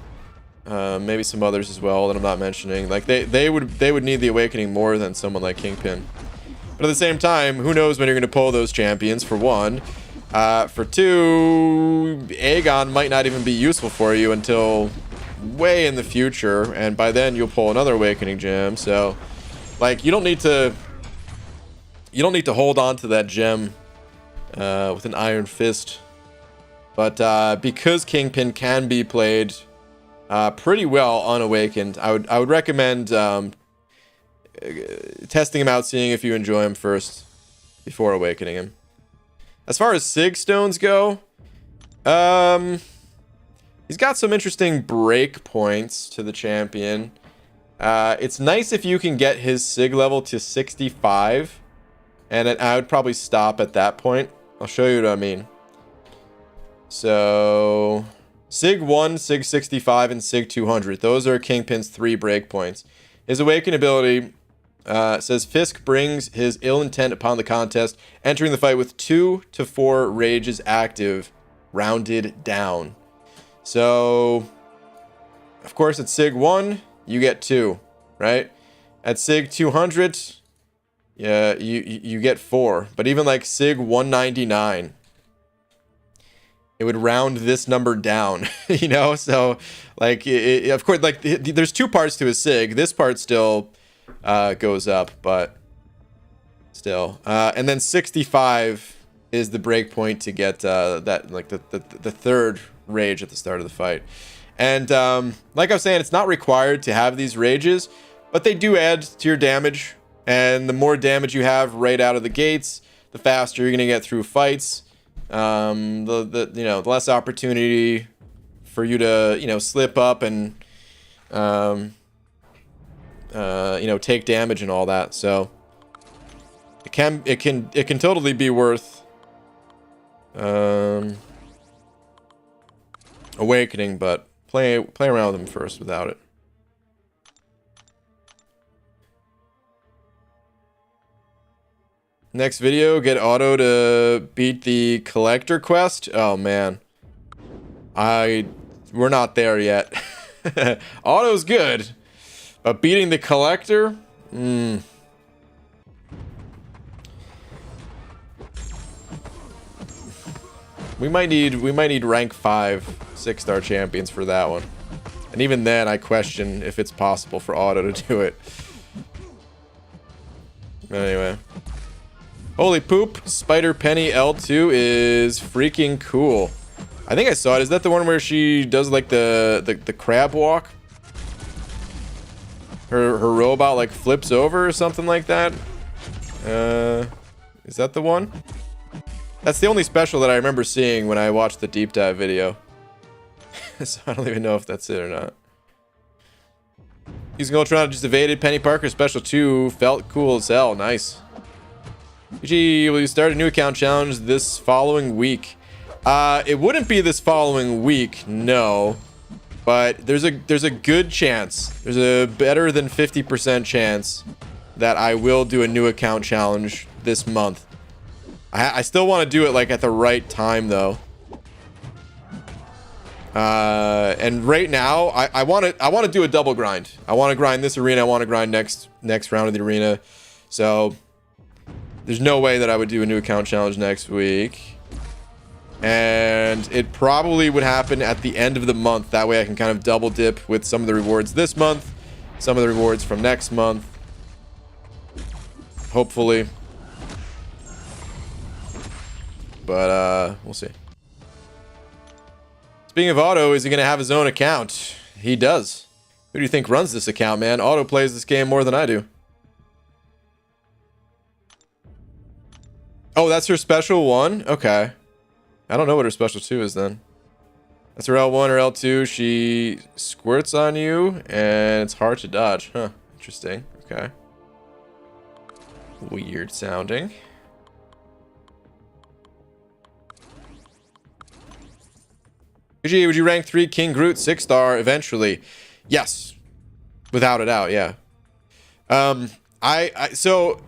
maybe some others as well that I'm not mentioning. Like they would need the awakening more than someone like Kingpin. But at the same time, who knows when you're going to pull those champions, for one. For two, Aegon might not even be useful for you until way in the future, and by then you'll pull another awakening gem. So like you don't need to hold on to that gem with an iron fist. But because Kingpin can be played pretty well unawakened, I would recommend testing him out, seeing if you enjoy him first before awakening him. As far as Sig stones go, he's He's got some interesting break points to the champion. It's nice if you can get his sig level to 65. And I would probably stop at that point. I'll show you what I mean. So, Sig 1, Sig 65, and Sig 200. Those are Kingpin's 3 breakpoints. His Awaken ability says Fisk brings his ill intent upon the contest, entering the fight with 2 to 4 rages active, rounded down. So, of course, at Sig 1, you get 2, right? At Sig 200... yeah, you get 4, but even like Sig 199, it would round this number down, you know. So, like, of course, like there's 2 parts to a Sig. This part still goes up, but still. And then 65 is the breakpoint to get that, like the 3rd rage at the start of the fight. And like I was saying, it's not required to have these rages, but they do add to your damage. And the more damage you have right out of the gates, the faster you're gonna get through fights. The less opportunity for you to slip up and take damage and all that. So it can totally be worth awakening, but play around with them first without it. Next video, get Auto to beat the collector quest. Oh man, we're not there yet. Auto's good, but beating the collector, we might need rank 5 6-star champions for that one, and even then, I question if it's possible for Auto to do it. Anyway. Holy poop, Spider Penny L2 is freaking cool. I think I saw it. Is that the one where she does like the crab walk? Her robot like flips over or something like that? Is that the one? That's the only special that I remember seeing when I watched the deep dive video. So I don't even know if that's it or not. Using Ultron just evaded Penny Parker special 2. Felt cool as hell. Nice. Gee, will you start a new account challenge this following week? It wouldn't be this following week, no. But there's a good chance. There's a better than 50% chance that I will do a new account challenge this month. I still want to do it like at the right time though. And right now I want to do a double grind. I want to grind this arena. I want to grind next round of the arena. So there's no way that I would do a new account challenge next week. And it probably would happen at the end of the month. That way I can kind of double dip with some of the rewards this month, some of the rewards from next month. Hopefully. But we'll see. Speaking of Auto, is he going to have his own account? He does. Who do you think runs this account, man? Auto plays this game more than I do. Oh, that's her special 1? Okay. I don't know what her special 2 is then. That's her L1 or L2. She squirts on you, and it's hard to dodge. Huh. Interesting. Okay. Weird sounding. Gee, would you rank 3 King Groot 6-star eventually? Yes. Without a doubt, yeah. So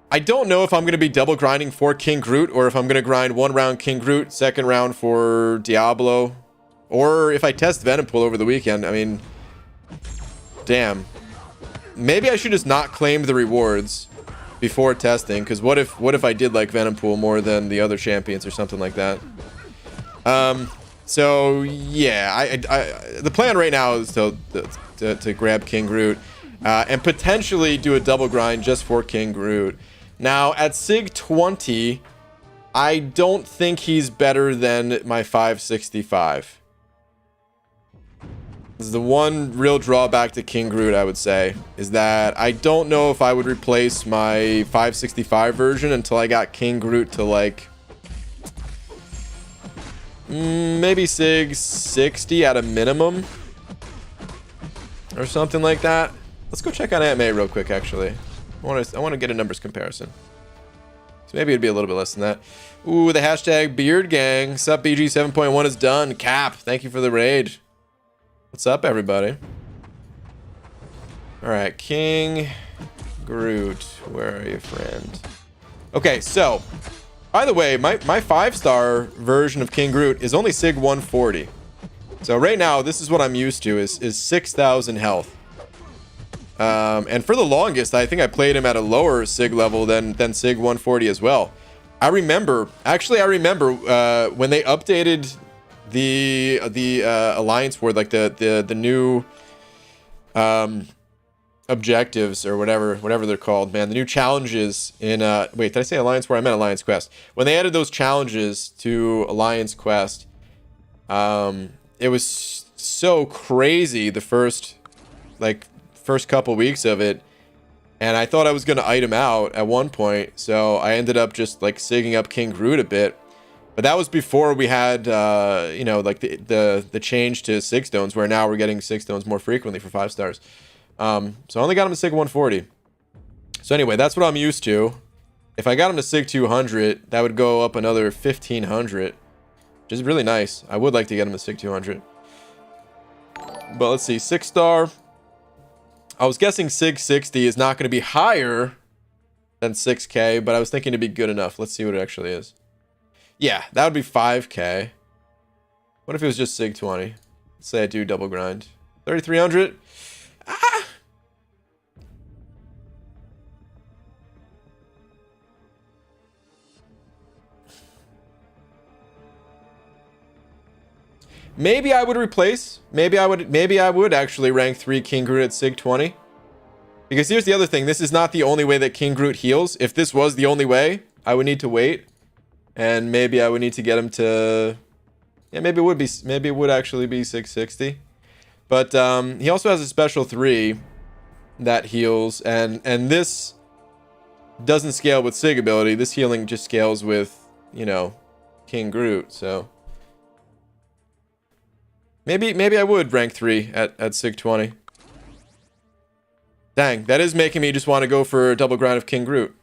I don't know if I'm going to be double grinding for King Groot or if I'm going to grind 1 round King Groot, 2nd round for Diablo, or if I test Venompool over the weekend. I mean, damn. Maybe I should just not claim the rewards before testing, because what if I did like Venompool more than the other champions or something like that? So yeah, the plan right now is to grab King Groot and potentially do a double grind just for King Groot. Now at Sig 20, I don't think he's better than my 565. This is the one real drawback to King Groot, I would say, is that I don't know if I would replace my 565 version until I got King Groot to like Maybe Sig 60 at a minimum. Or something like that. Let's go check on AMA real quick, actually. I want to get a numbers comparison. So maybe it'd be a little bit less than that. Ooh, the hashtag Beard Gang. Sup, BG 7.1 is done. Cap, thank you for the raid. What's up, everybody? Alright, King Groot. Where are you, friend? Okay, so, by the way, my 5-star version of King Groot is only Sig 140. So right now, this is what I'm used to, is 6,000 health. And for the longest, I think I played him at a lower Sig level than Sig 140 as well. I remember when they updated the Alliance Ward, like the new objectives or whatever they're called, man. The new challenges in wait, did I say Alliance Ward? I meant Alliance Quest. When they added those challenges to Alliance Quest, it was so crazy the first couple weeks of it, and I thought I was gonna item out at one point, so I ended up just like sigging up King Groot a bit. But that was before we had you know, like the change to Sig Stones, where now we're getting Sig Stones more frequently for 5 stars. So I only got him to Sig 140. So anyway, that's what I'm used to. If I got him to Sig 200, that would go up another 1,500, which is really nice. I would like to get him to Sig 200. But let's see, 6-star. I was guessing Sig 60 is not going to be higher than 6k, but I was thinking it'd be good enough. Let's see what it actually is. Yeah, that would be 5k. What if it was just Sig 20? Let's say I do double grind. 3,300? Ah! Maybe I would replace. Maybe I would actually rank 3 King Groot at Sig 20. Because here's the other thing. This is not the only way that King Groot heals. If this was the only way, I would need to wait. And maybe I would need to get him to... Yeah, maybe it would actually be 660. But he also has a special 3 that heals. And this doesn't scale with Sig ability. This healing just scales with, you know, King Groot. So... Maybe I would rank 3 at Sig 20. Dang, that is making me just want to go for a double grind of King Groot.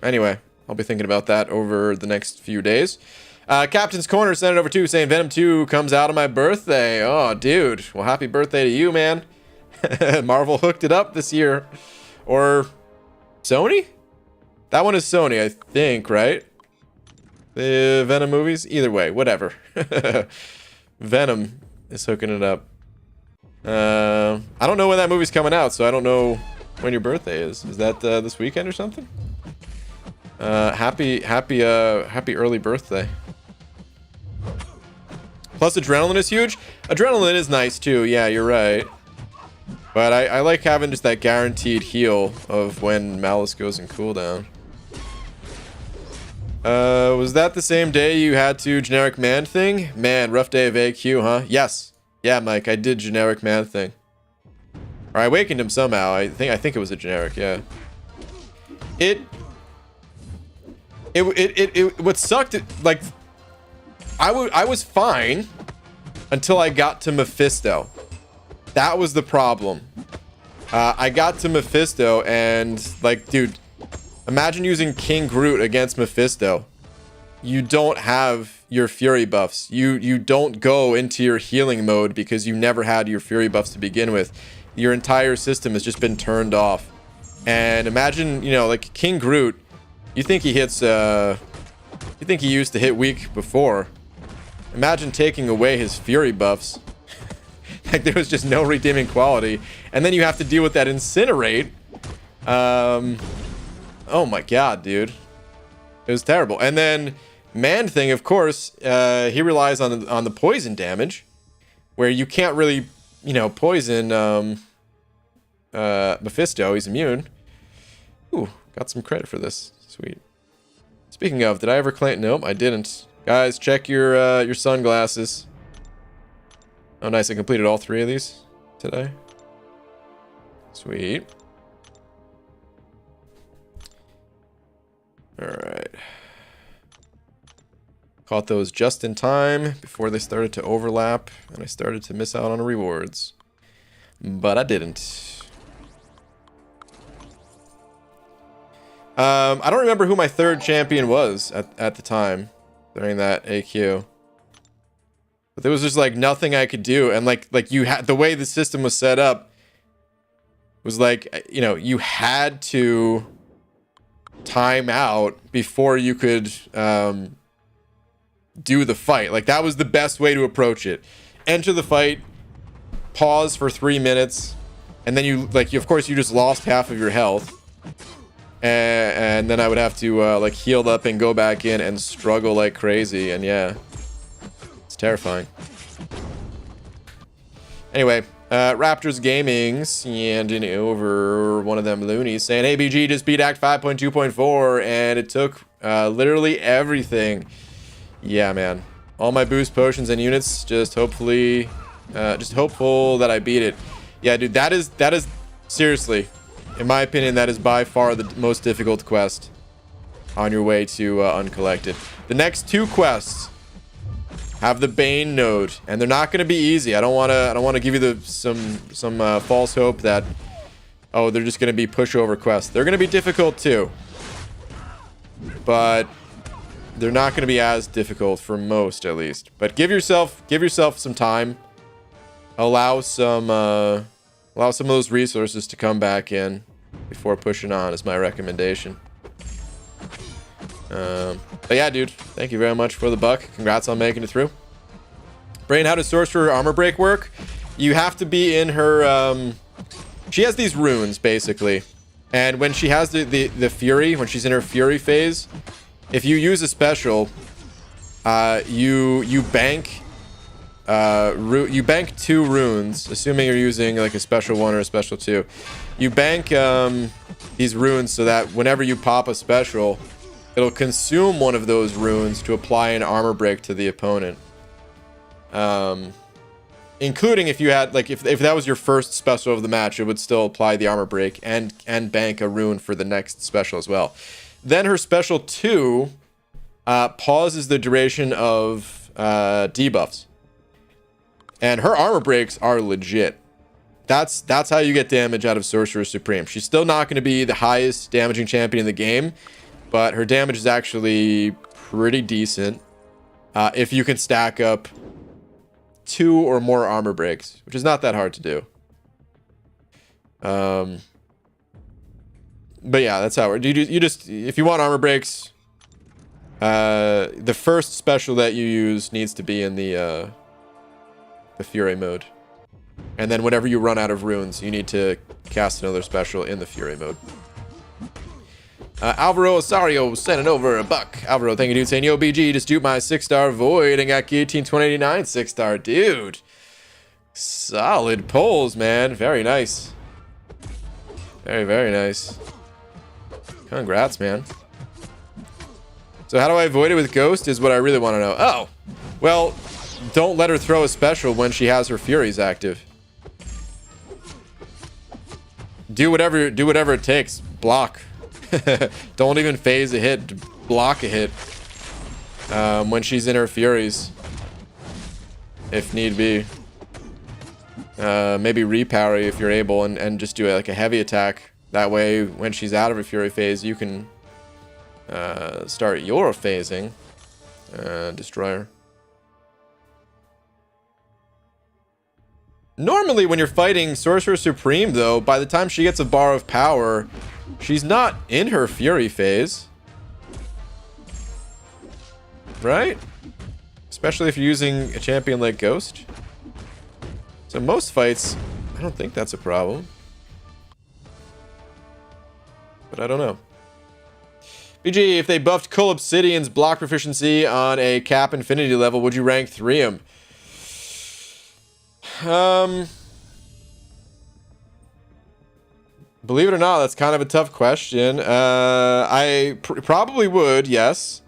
Anyway, I'll be thinking about that over the next few days. Captain's Corner sent it over too, saying Venom 2 comes out on my birthday. Oh, dude. Well, happy birthday to you, man. Marvel hooked it up this year. Or Sony? That one is Sony, I think, right? The Venom movies? Either way, whatever. Venom is hooking it up. I don't know when that movie's coming out, so I don't know when your birthday is. Is that this weekend or something? Happy early birthday. Plus adrenaline is huge. Adrenaline is nice too, yeah, you're right. But I like having just that guaranteed heal of when Malice goes in cooldown. Was that the same day you had to generic man thing? Man, rough day of AQ, huh? Yes. Yeah, Mike, I did generic man thing. Or I awakened him somehow. I think it was a generic, yeah. What sucked, like, I was fine until I got to Mephisto. That was the problem. I got to Mephisto and, like, dude, imagine using King Groot against Mephisto. You don't have your Fury buffs. You don't go into your healing mode because you never had your Fury buffs to begin with. Your entire system has just been turned off. And imagine, you know, like King Groot, you think he hits, you think he used to hit weak before. Imagine taking away his Fury buffs. Like there was just no redeeming quality. And then you have to deal with that Incinerate. Oh my god, dude. It was terrible. And then Man Thing, of course, he relies on the poison damage, where you can't really, you know, poison Mephisto. He's immune. Ooh, got some credit for this. Sweet. Speaking of, did I ever claim? Nope, I didn't. Guys, check your sunglasses. Oh, nice. I completed all 3 of these today. Sweet. Caught those just in time before they started to overlap, and I started to miss out on rewards. But I didn't. I don't remember who my third champion was at the time during that AQ. But there was just like nothing I could do, and like you had the way the system was set up was like, you know, you had to time out before you could do the fight. Like that was the best way to approach it. Enter the fight, pause for 3 minutes, and then you of course you just lost half of your health, and then I would have to like heal up and go back in and struggle like crazy, and yeah, it's terrifying. Anyway, Raptors Gaming sending over one of them loonies saying, hey BG, just beat Act 5.2.4 and it took literally everything. Yeah, man. All my boost potions and units, just hopefully, just hopeful that I beat it. Yeah, dude, that is seriously, in my opinion, that is by far the most difficult quest on your way to Uncollected. The next two quests have the Bane node, and they're not going to be easy. I don't want to give you some false hope that, oh, they're just going to be pushover quests. They're going to be difficult too, but they're not going to be as difficult for most, at least. But give yourself some time. Allow some of those resources to come back in before pushing on is my recommendation. But yeah, dude, thank you very much for the buck. Congrats on making it through. Brain, how does Sorcerer armor break work? You have to be in her she has these runes basically, and when she has the fury, when she's in her fury phase, if you use a special, you bank 2 runes, assuming you're using like a special 1 or a special 2. You bank these runes so that whenever you pop a special, it'll consume one of those runes to apply an armor break to the opponent. Including if you had, like, if that was your first special of the match, it would still apply the armor break and bank a rune for the next special as well. Then her special 2 pauses the duration of debuffs. And her armor breaks are legit. That's how you get damage out of Sorcerer Supreme. She's still not going to be the highest damaging champion in the game, but her damage is actually pretty decent if you can stack up 2 or more armor breaks, which is not that hard to do. But yeah, that's how you just if you want armor breaks, the first special that you use needs to be in the Fury mode, and then whenever you run out of runes, you need to cast another special in the Fury mode. Alvaro Osario sending over a buck. Alvaro, thank you, dude. Saying, yo, BG, just duped my 6-star void and got Guillotine 2089 6-star, dude. Solid pulls, man. Very nice. Very, very nice. Congrats, man. So how do I avoid it with Ghost is what I really want to know. Oh, well, don't let her throw a special when she has her Furies active. Do whatever it takes. Block. Don't even phase a hit. Block a hit. When she's in her Furies. If need be. Maybe repower if you're able and just do like a heavy attack. That way, when she's out of her Fury phase, you can start your phasing. Destroy her. Normally, when you're fighting Sorcerer Supreme, though, by the time she gets a bar of power, she's not in her Fury phase. Right? Especially if you're using a champion like Ghost. So most fights, I don't think that's a problem. But I don't know. BG, if they buffed Cull Obsidian's block proficiency on a cap infinity level, would you rank 3 him? Believe it or not, that's kind of a tough question. I probably would, yes.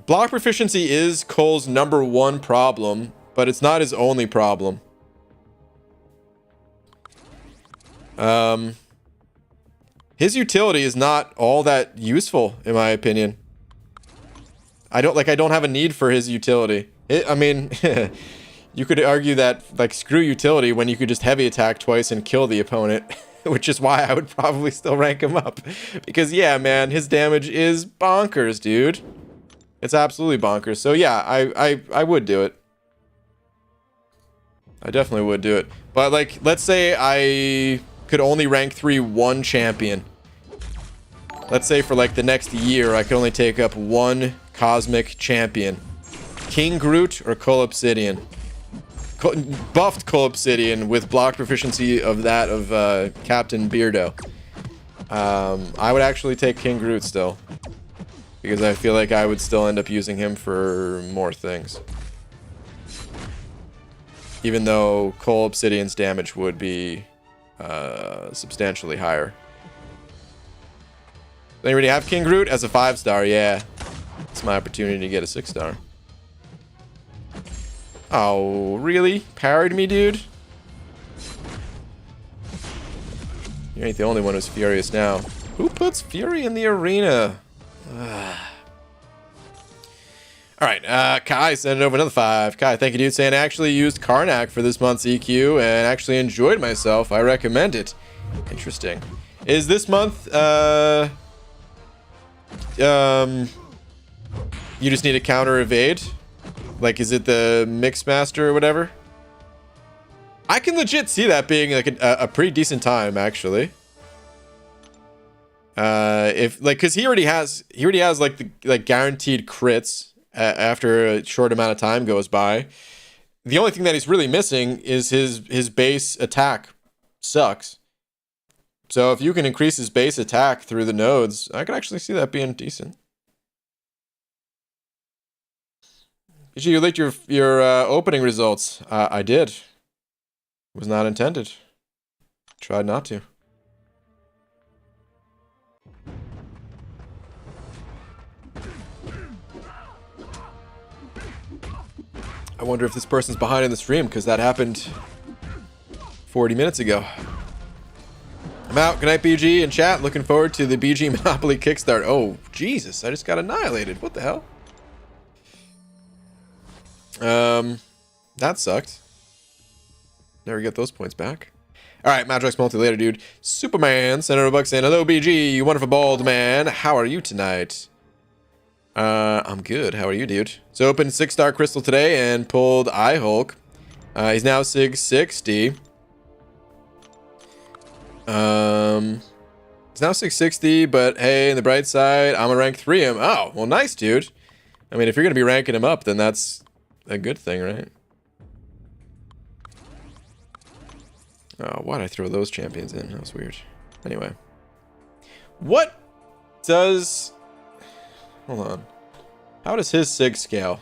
Block proficiency is Cull's #1 problem, but it's not his only problem. His utility is not all that useful, in my opinion. I don't have a need for his utility. I mean, you could argue that, like, screw utility when you could just heavy attack twice and kill the opponent, which is why I would probably still rank him up. Because, yeah, man, his damage is bonkers, dude. It's absolutely bonkers. So, yeah, I would do it. I definitely would do it. But, like, let's say I could only rank 3 one champion. Let's say for, like, the next year, I could only take up one cosmic champion. King Groot or Cull Obsidian? Buffed Cull Obsidian with block proficiency of that of Captain Beardo. I would actually take King Groot still. Because I feel like I would still end up using him for more things. Even though Cull Obsidian's damage would be substantially higher. They already have King Groot as a 5-star, yeah. It's my opportunity to get a 6-star. Oh, really? Parried me, dude? You ain't the only one who's furious now. Who puts Fury in the arena? Alright, Kai sent it over another 5. Kai, thank you, dude. Saying I actually used Karnak for this month's EQ and actually enjoyed myself. I recommend it. Interesting. Is this month, you just need a counter evade? Like, is it the Mixmaster or whatever? I can legit see that being like a pretty decent time, actually. If like, cause he already has like the guaranteed crits after a short amount of time goes by. The only thing that he's really missing is his base attack sucks. So if you can increase his base attack through the nodes, I could actually see that being decent. You leaked your opening results. I did. Was not intended. Tried not to. I wonder if this person's behind in the stream, because that happened 40 minutes ago. I'm out. Good night, BG and chat. Looking forward to the BG Monopoly Kickstart. Oh, Jesus. I just got annihilated. What the hell? That sucked. Never get those points back. Alright, Madrox Multi later, dude. Superman, Senator Bucks saying, hello, BG, you wonderful bald man. How are you tonight? I'm good. How are you, dude? So opened 6-star crystal today and pulled iHulk. He's now Sig 60. He's now 660, but hey, in the bright side, I'm gonna rank 3 him. Oh, well, nice, dude. I mean, if you're gonna be ranking him up, then that's a good thing, right? Oh, why'd I throw those champions in? That was weird. Anyway. What does... Hold on. How does his Sig scale?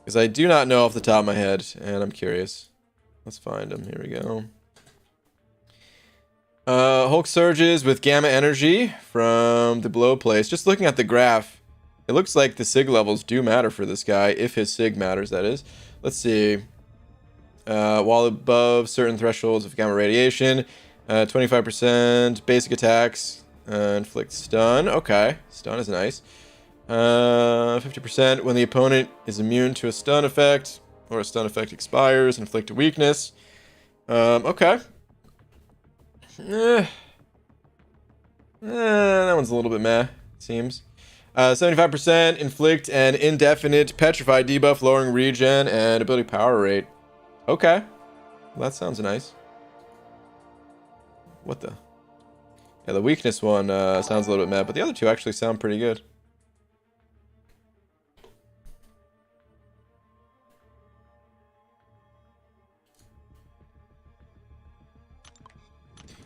Because I do not know off the top of my head, and I'm curious. Let's find him. Here we go. Hulk surges with gamma energy from the below place. Just looking at the graph, it looks like the Sig levels do matter for this guy, if his Sig matters, that is. Let's see. While above certain thresholds of gamma radiation, 25% basic attacks, inflict stun. Okay, stun is nice. 50% when the opponent is immune to a stun effect, or a stun effect expires, inflict a weakness. Okay. That one's a little bit meh, it seems. 75% inflict an indefinite petrify debuff, lowering regen and ability power rate. Okay. Well, that sounds nice. What the? Yeah, the weakness one sounds a little bit meh, but the other two actually sound pretty good.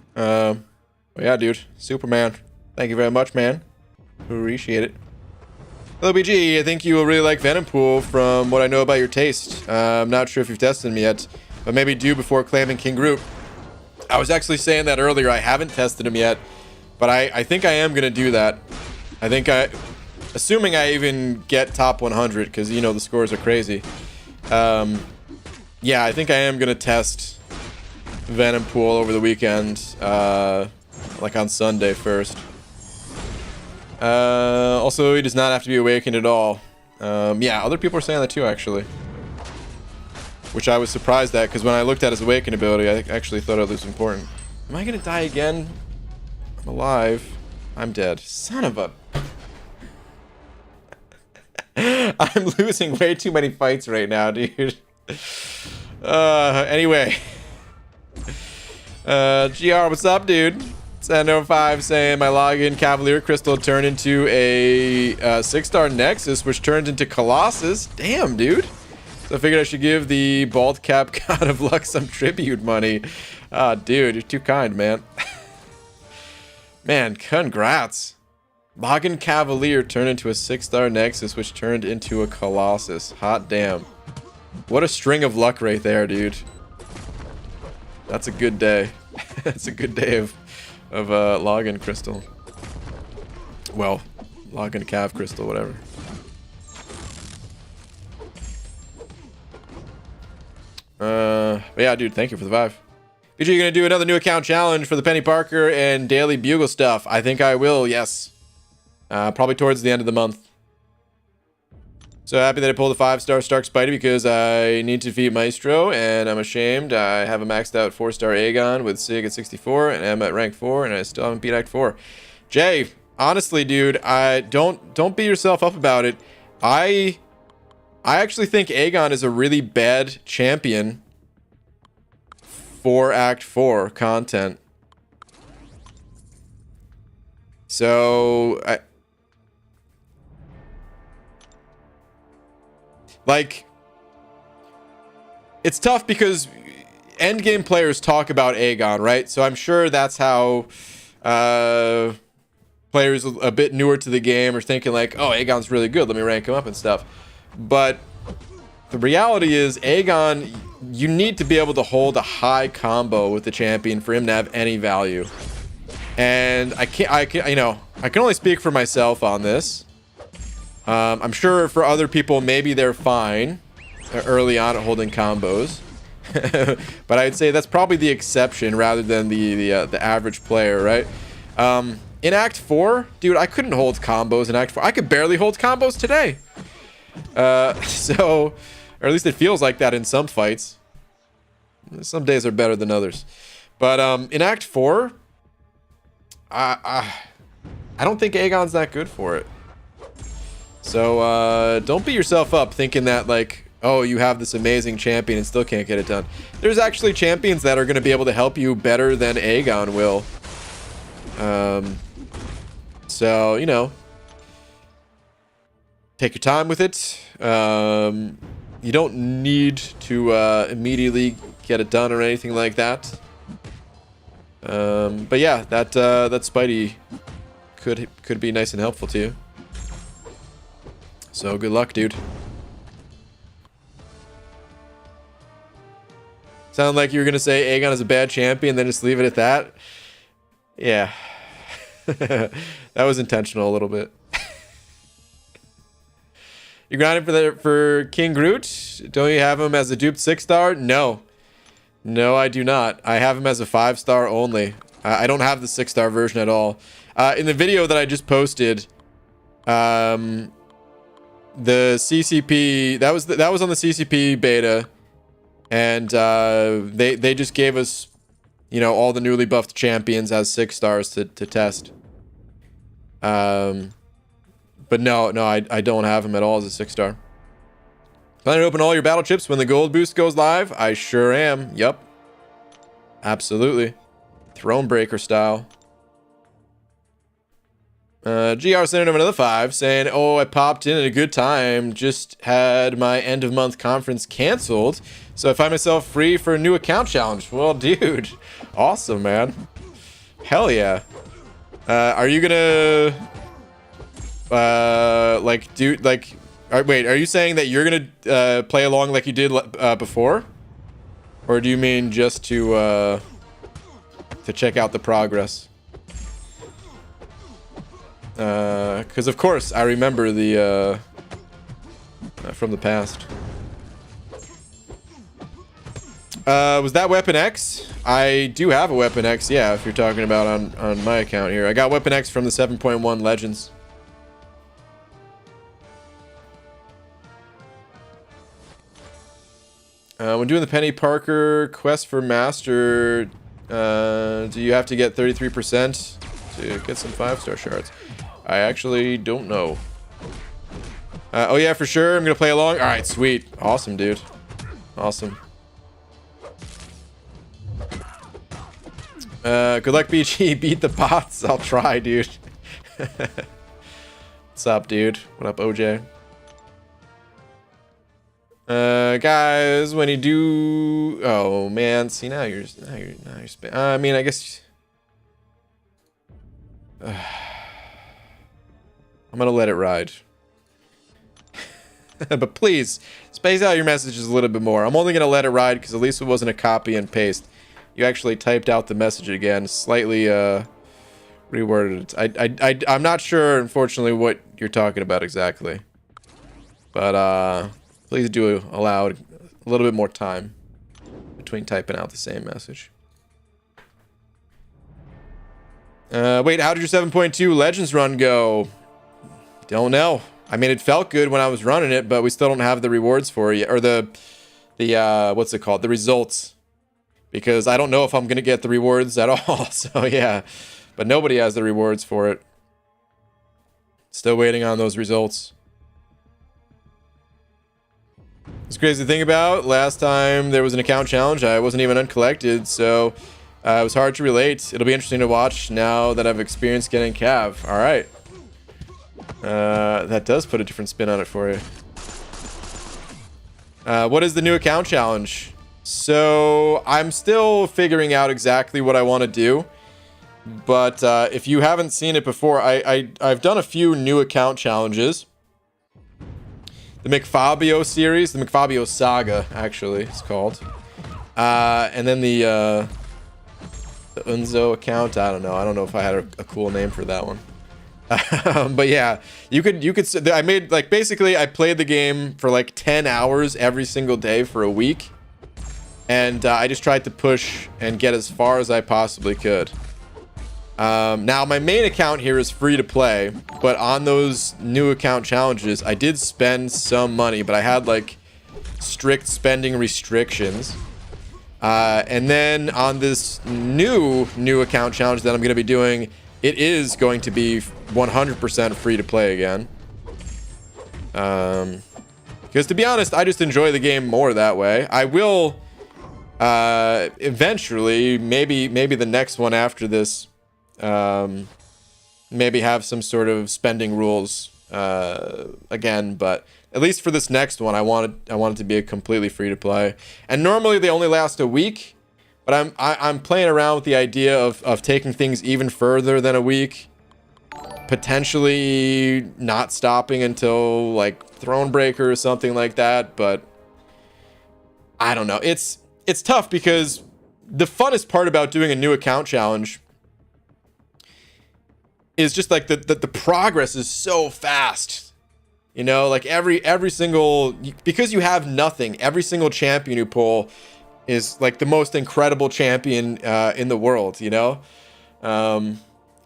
Well, yeah, dude. Superman. Thank you very much, man. Appreciate it. Hello, BG. I think you will really like Venompool from what I know about your taste. I'm not sure if you've tested him yet, but maybe do before claiming King Groot. I was actually saying that earlier. I haven't tested him yet, but I think I am going to do that. Assuming I even get top 100, because, you know, the scores are crazy. Yeah, I think I am going to test Venompool over the weekend, like on Sunday first. Also, he does not have to be awakened at all. Yeah, other people are saying that too, actually. Which I was surprised at, because when I looked at his awaken ability, I actually thought it was important. Am I gonna die again? I'm alive. I'm dead. Son of a... I'm losing way too many fights right now, dude. Anyway. GR, what's up, dude? Sando5 saying my login Cavalier Crystal turned into a 6-star Nexus, which turned into Colossus. Damn, dude. So I figured I should give the bald cap God of Luck some tribute money. Ah, dude, you're too kind, man. Man, congrats. Login Cavalier turned into a 6-star Nexus, which turned into a Colossus. Hot damn. What a string of luck right there, dude. That's a good day. That's a good day of login crystal. Well, login Cav crystal, whatever. But yeah, dude, thank you for the 5. Future, you gonna do another new account challenge for the Penny Parker and Daily Bugle stuff? I think I will, yes. Probably towards the end of the month. So happy that I pulled a 5-star Stark Spidey because I need to defeat Maestro, and I'm ashamed. I have a maxed out 4-star Aegon with Sig at 64, and I'm at rank 4, and I still haven't beat Act 4. Jay, honestly, dude, don't beat yourself up about it. I actually think Aegon is a really bad champion for Act 4 content. So, like, it's tough because endgame players talk about Aegon, right? So I'm sure that's how players a bit newer to the game are thinking like, oh, Aegon's really good, let me rank him up and stuff. But the reality is Aegon, you need to be able to hold a high combo with the champion for him to have any value. And I can only speak for myself on this. I'm sure for other people, maybe they're fine early on at holding combos. But I'd say that's probably the exception rather than the average player, right? In Act 4, dude, I couldn't hold combos in Act 4. I could barely hold combos today. So, or at least it feels like that in some fights. Some days are better than others. But in Act 4, I don't think Aegon's that good for it. So don't beat yourself up thinking that like, oh, you have this amazing champion and still can't get it done. There's actually champions that are going to be able to help you better than Aegon will. So, you know, take your time with it. You don't need to immediately get it done or anything like that. But yeah, that Spidey could be nice and helpful to you. So good luck, dude. Sound like you were gonna say Aegon is a bad champion, then just leave it at that. Yeah, that was intentional a little bit. You grinding for King Groot? Don't you have him as a duped 6-star? No, I do not. I have him as a 5-star only. I don't have the 6-star version at all. In the video that I just posted, the CCP that was on the CCP beta, and they just gave us, you know, all the newly buffed champions as 6 stars to test. But no, I don't have him at all as a 6-star. Planning to open all your battle chips when the gold boost goes live? I sure am. Yep, absolutely. Thronebreaker style. GR sending him another 5 saying, oh, I popped in at a good time, just had my end of month conference canceled, so I find myself free for a new account challenge. Well, dude, awesome, man. Hell yeah. Are you gonna wait, are you saying that you're gonna play along like you did before, or do you mean just to check out the progress? Because of course I remember the from the past. Was that Weapon X? I do have a Weapon X, yeah, if you're talking about on my account here. I got Weapon X from the 7.1 Legends. When doing the Penny Parker quest for Master, do you have to get 33% to get some 5-star shards? I actually don't know. Oh yeah, for sure. I'm gonna play along. All right, sweet, awesome, dude, awesome. Good luck, BG. Beat the bots. I'll try, dude. What's up, dude? What up, OJ? Guys, when you do, oh man, see now you're I mean, I guess I'm gonna let it ride. But please space out your messages a little bit more. I'm only gonna let it ride because at least it wasn't a copy and paste. You actually typed out the message again, slightly reworded it. I'm not sure, unfortunately, what you're talking about exactly, but please do allow a little bit more time between typing out the same message. Wait, how did your 7.2 Legends run go? Don't know. I mean, it felt good when I was running it, but we still don't have the rewards for it yet, or the what's it called? The results. Because I don't know if I'm gonna get the rewards at all. So yeah, but nobody has the rewards for it. Still waiting on those results. It's crazy to think about. Last time there was an account challenge, I wasn't even uncollected, so it was hard to relate. It'll be interesting to watch now that I've experienced getting Cav. All right. That does put a different spin on it for you. What is the new account challenge? So I'm still figuring out exactly what I want to do, but if you haven't seen it before, I've done a few new account challenges. The McFabio series, the McFabio saga, actually, it's called, and then the Unzo account. I don't know if I had a cool name for that one. But yeah, you could I made, like, basically I played the game for like 10 hours every single day for a week, and I just tried to push and get as far as I possibly could. Now my main account here is free to play, but on those new account challenges I did spend some money, but I had like strict spending restrictions. And then on this new account challenge that I'm going to be doing, it is going to be 100% free to play again. Because to be honest, I just enjoy the game more that way. I will eventually, maybe the next one after this, maybe have some sort of spending rules again, but at least for this next one, I want it to be a completely free to play. And normally they only last a week, but I'm playing around with the idea of taking things even further than a week, potentially not stopping until like Thronebreaker or something like that. But I don't know. It's tough because the funnest part about doing a new account challenge is just like the progress is so fast, you know, like every single, because you have nothing, every single champion you pull is like the most incredible champion in the world, you know.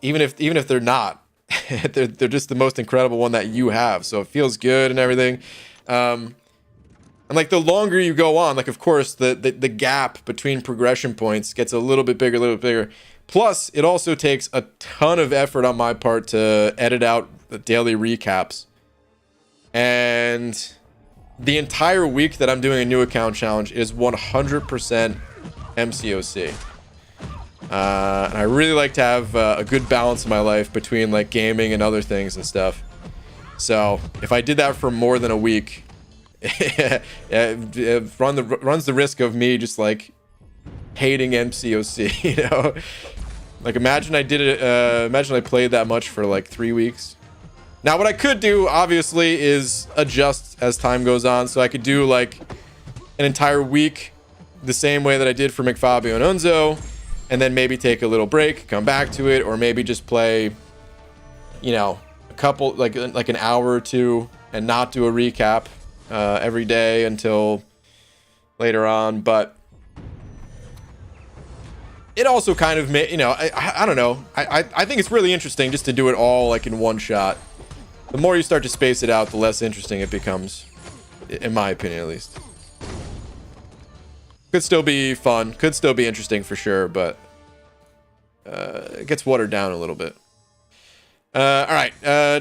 Even if they're not, they're just the most incredible one that you have, so it feels good and everything. And like the longer you go on, like of course the gap between progression points gets a little bit bigger. Plus, it also takes a ton of effort on my part to edit out the daily recaps. And the entire week that I'm doing a new account challenge is 100% MCOC. And I really like to have a good balance in my life between like gaming and other things and stuff. So if I did that for more than a week, it runs the risk of me just like hating MCOC, you know. Like imagine I did it, imagine I played that much for like 3 weeks. Now what I could do obviously is adjust as time goes on, so I could do like an entire week the same way that I did for McFabio and Unzo, and then maybe take a little break, come back to it, or maybe just play, you know, a couple, like an hour or two, and not do a recap every day until later on. But it also kind of you know, I don't know, I think it's really interesting just to do it all like in one shot. The more you start to space it out, the less interesting it becomes, in my opinion at least. Could still be fun. Could still be interesting for sure, but it gets watered down a little bit. All right.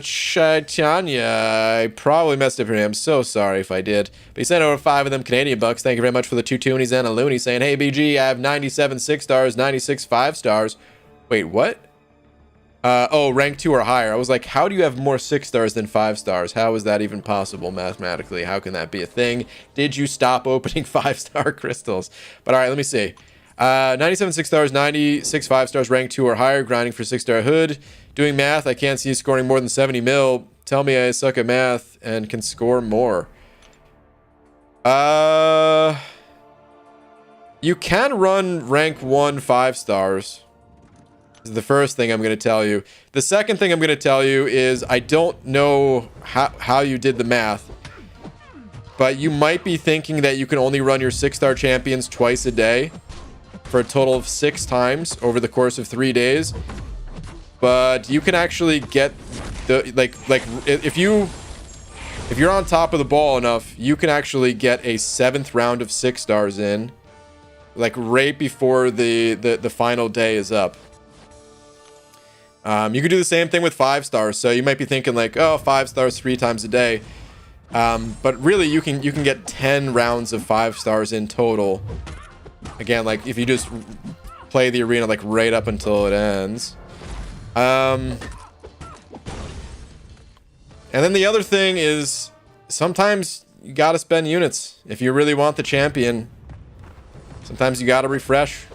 Chaitanya, I probably messed up your name. I'm so sorry if I did. But he sent over 5 of them Canadian bucks. Thank you very much for the 2 toonies and a loony saying, hey, BG, I have 97 6 stars, 96 5 stars. Wait, what? Oh, rank 2 or higher. I was like, how do you have more 6 stars than 5 stars? How is that even possible mathematically? How can that be a thing? Did you stop opening 5-star crystals? But all right, let me see. 97 6 stars, 96 5 stars, rank 2 or higher, grinding for 6-star hood. Doing math, I can't see you scoring more than 70 mil. Tell me I suck at math and can score more. You can run rank 1 5 stars. This is the first thing I'm going to tell you. The second thing I'm going to tell you is I don't know how you did the math. But you might be thinking that you can only run your 6-star champions twice a day. For a total of 6 times over the course of 3 days. But you can actually get the if you're on top of the ball enough, you can actually get a 7th round of 6 stars in, like right before the final day is up. You could do the same thing with 5 stars. So you might be thinking like, oh, 5 stars 3 times a day. But really, you can get 10 rounds of 5 stars in total. Again, like if you just play the arena like right up until it ends. And then the other thing is sometimes you gotta spend units if you really want the champion. Sometimes you gotta refresh.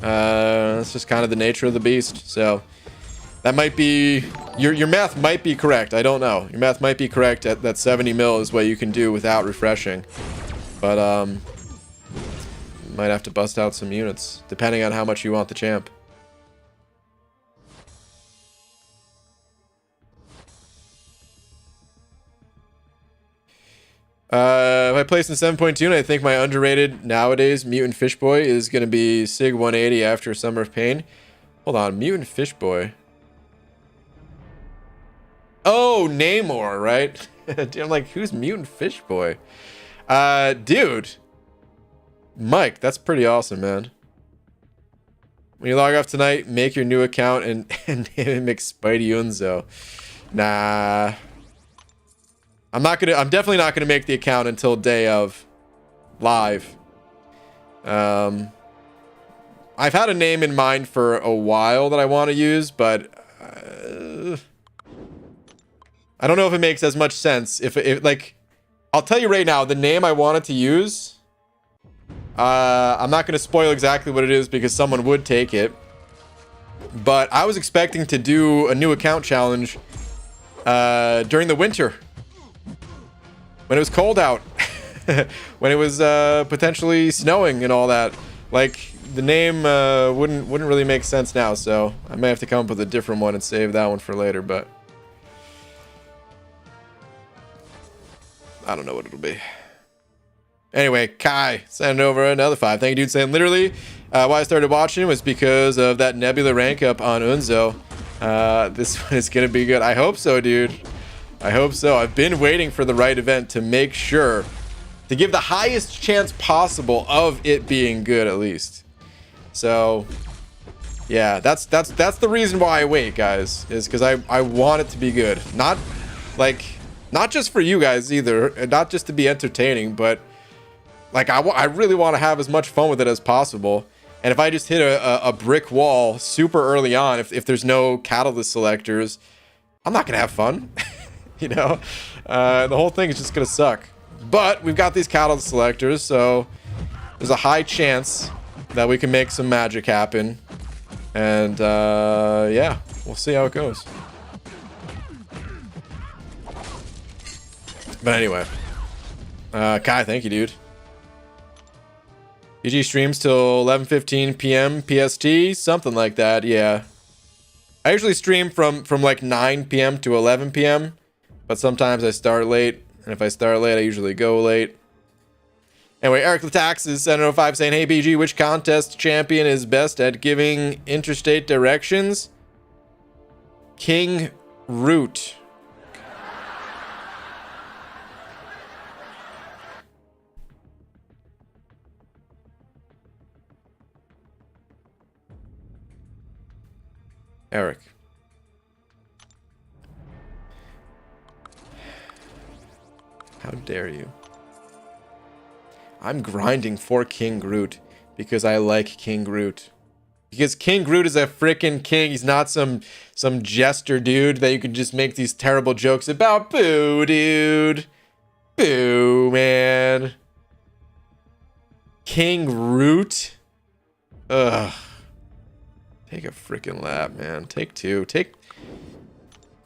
That's just kind of the nature of the beast. So that might be your math might be correct. I don't know. Your math might be correct at that 70 mil is what you can do without refreshing. But might have to bust out some units depending on how much you want the champ. If I place in 7.2, I think my underrated nowadays Mutant Fish Boy is going to be Sig 180 after Summer of Pain. Hold on, Mutant Fish Boy. Oh, Namor, right? I'm like, who's Mutant Fish Boy? Dude. Mike, that's pretty awesome, man. When you log off tonight, make your new account and name it McSpidey Unzo. Nah. I'm definitely not gonna make the account until day of live. I've had a name in mind for a while that I want to use, but I don't know if it makes as much sense. If like, I'll tell you right now, the name I wanted to use. I'm not going to spoil exactly what it is because someone would take it. But I was expecting to do a new account challenge during the winter. When it was cold out. When it was potentially snowing and all that. Like, the name wouldn't really make sense now. So I may have to come up with a different one and save that one for later. But I don't know what it'll be. Anyway, Kai sent over another 5. Thank you, dude. Saying literally why I started watching was because of that Nebula rank up on Unzo. This one is going to be good. I hope so, dude. I hope so. I've been waiting for the right event to make sure to give the highest chance possible of it being good at least. So, yeah, that's the reason why I wait, guys, is because I want it to be good. Not just for you guys either, not just to be entertaining, but like, I really want to have as much fun with it as possible. And if I just hit a brick wall super early on, if there's no catalyst selectors, I'm not going to have fun. You know? The whole thing is just going to suck. But we've got these catalyst selectors, so there's a high chance that we can make some magic happen. And, yeah, we'll see how it goes. But anyway. Kai, thank you, dude. PG streams till 11:15 p.m. PST, something like that. Yeah, I usually stream from like 9 p.m. to 11 p.m. but sometimes I start late, and if I start late, I usually go late. Anyway, Eric Latax is 705 saying, "Hey BG, which contest champion is best at giving interstate directions?" King Root. Eric. How dare you? I'm grinding for King Groot because I like King Groot. Because King Groot is a freaking king. He's not some jester dude that you can just make these terrible jokes about. Boo, dude. Boo, man. King Groot? Ugh. Take a freaking lap, man. Take 2. Take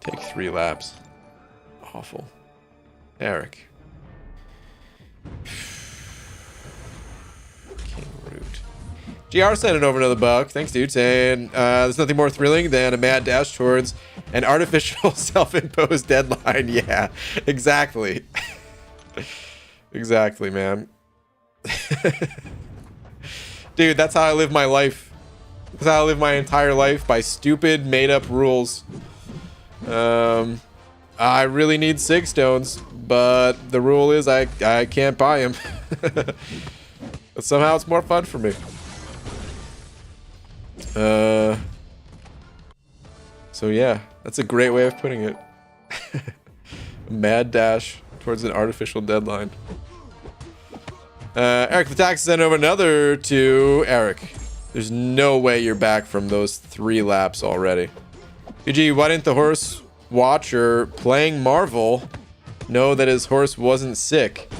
3 laps. Awful. Eric. King Groot. GR sending over another buck. Thanks, dude. Saying there's nothing more thrilling than a mad dash towards an artificial self-imposed deadline. Yeah, exactly. Exactly, man. Dude, that's how I live my life. That's how I live my entire life, by stupid made-up rules. I really need sig stones, but the rule is I can't buy them. But somehow it's more fun for me. So yeah, that's a great way of putting it. Mad dash towards an artificial deadline. Eric the Tax sent over another to Eric. There's no way you're back from those 3 laps already. GG, why didn't the horse watcher playing Marvel know that his horse wasn't sick?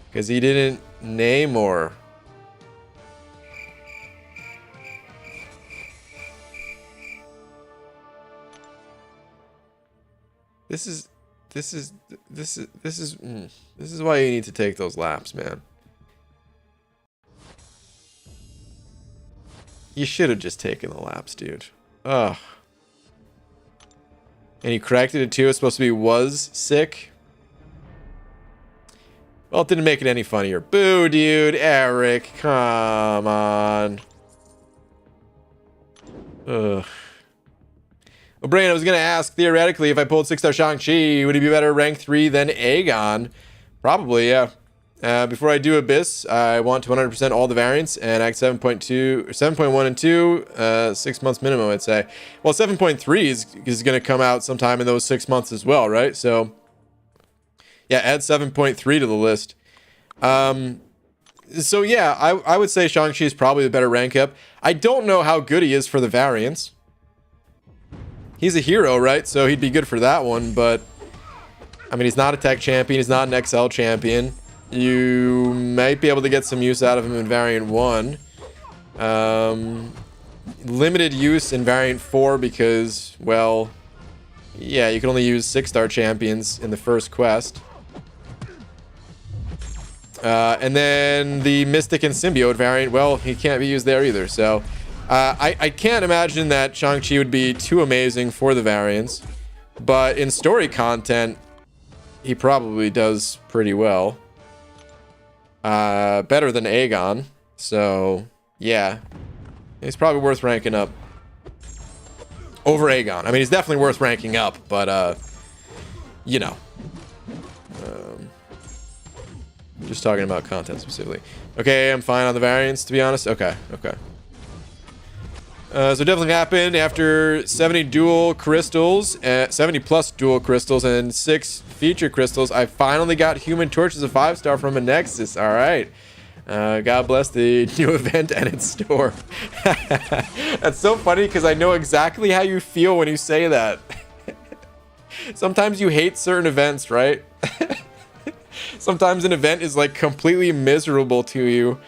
Because he didn't neigh more. This is why you need to take those laps, man. You should have just taken the laps, dude. Ugh. And he corrected it too. It's supposed to be was sick. Well, it didn't make it any funnier. Boo, dude. Eric, come on. Ugh. Well, Brain, I was going to ask, theoretically, if I pulled 6-star Shang-Chi, would he be better rank 3 than Aegon? Probably, yeah. Before I do Abyss, I want to 100% all the variants, and Act 7.2, 7.1 and 2, 6 months minimum, I'd say. Well, 7.3 is going to come out sometime in those 6 months as well, right? So, yeah, add 7.3 to the list. So, yeah, I would say Shang-Chi is probably the better rank up. I don't know how good he is for the variants. He's a hero, right? So he'd be good for that one, but I mean, he's not a tech champion. He's not an XL champion. You might be able to get some use out of him in variant 1. Limited use in variant 4 because, well, yeah, you can only use 6-star champions in the first quest. And then the Mystic and Symbiote variant, well, he can't be used there either, so I can't imagine that Shang-Chi would be too amazing for the variants, but in story content, he probably does pretty well. Better than Aegon, so yeah, he's probably worth ranking up over Aegon. I mean, he's definitely worth ranking up, but you know, just talking about content specifically. Okay, I'm fine on the variants, to be honest. Okay. So definitely happened after 70 dual crystals, 70 plus dual crystals, and 6 feature crystals. I finally got Human Torch as a 5-star from a Nexus. All right. God bless the new event and its store. That's so funny because I know exactly how you feel when you say that. Sometimes you hate certain events, right? Sometimes an event is like completely miserable to you,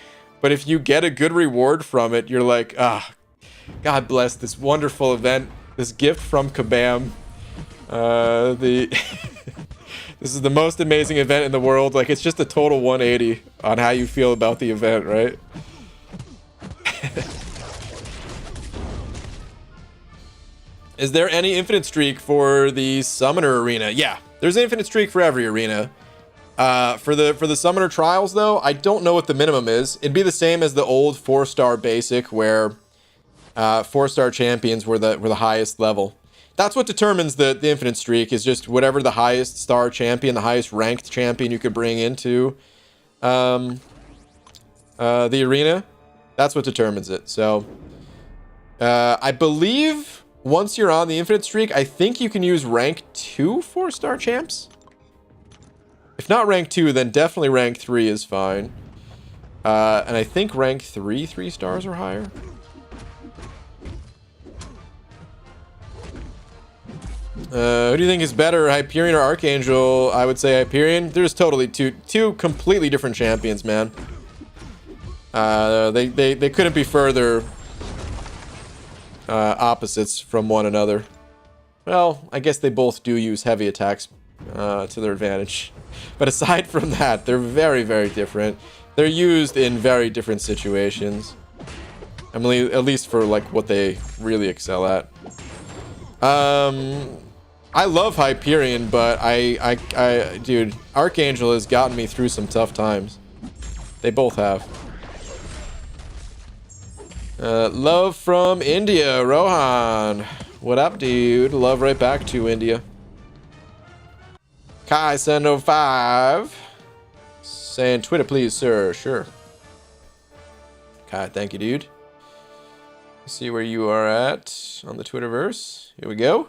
but if you get a good reward from it, you're like, ah. God bless this wonderful event, this gift from Kabam. This is the most amazing event in the world. Like, it's just a total 180 on how you feel about the event, right? Is there any infinite streak for the Summoner Arena? Yeah, there's an infinite streak for every arena. For the Summoner Trials, though, I don't know what the minimum is. It'd be the same as the old 4-star basic, where 4-star champions were the highest level. That's what determines the infinite streak, is just whatever the highest star champion, the highest ranked champion you could bring into the arena. That's what determines it. So I believe once you're on the infinite streak, I think you can use rank 2 4-star champs. If not rank 2, then definitely rank 3 is fine. And I think rank 3 3 stars or higher. Who do you think is better, Hyperion or Archangel? I would say Hyperion. There's totally two completely different champions, man. They couldn't be further opposites from one another. Well, I guess they both do use heavy attacks to their advantage. But aside from that, they're very, very different. They're used in very different situations. I mean, at least for like what they really excel at. I love Hyperion, but dude, Archangel has gotten me through some tough times. They both have. Love from India, Rohan. What up, dude? Love right back to India. Kai705 saying Twitter, please, sir. Sure. Kai, thank you, dude. Let's see where you are at on the Twitterverse. Here we go.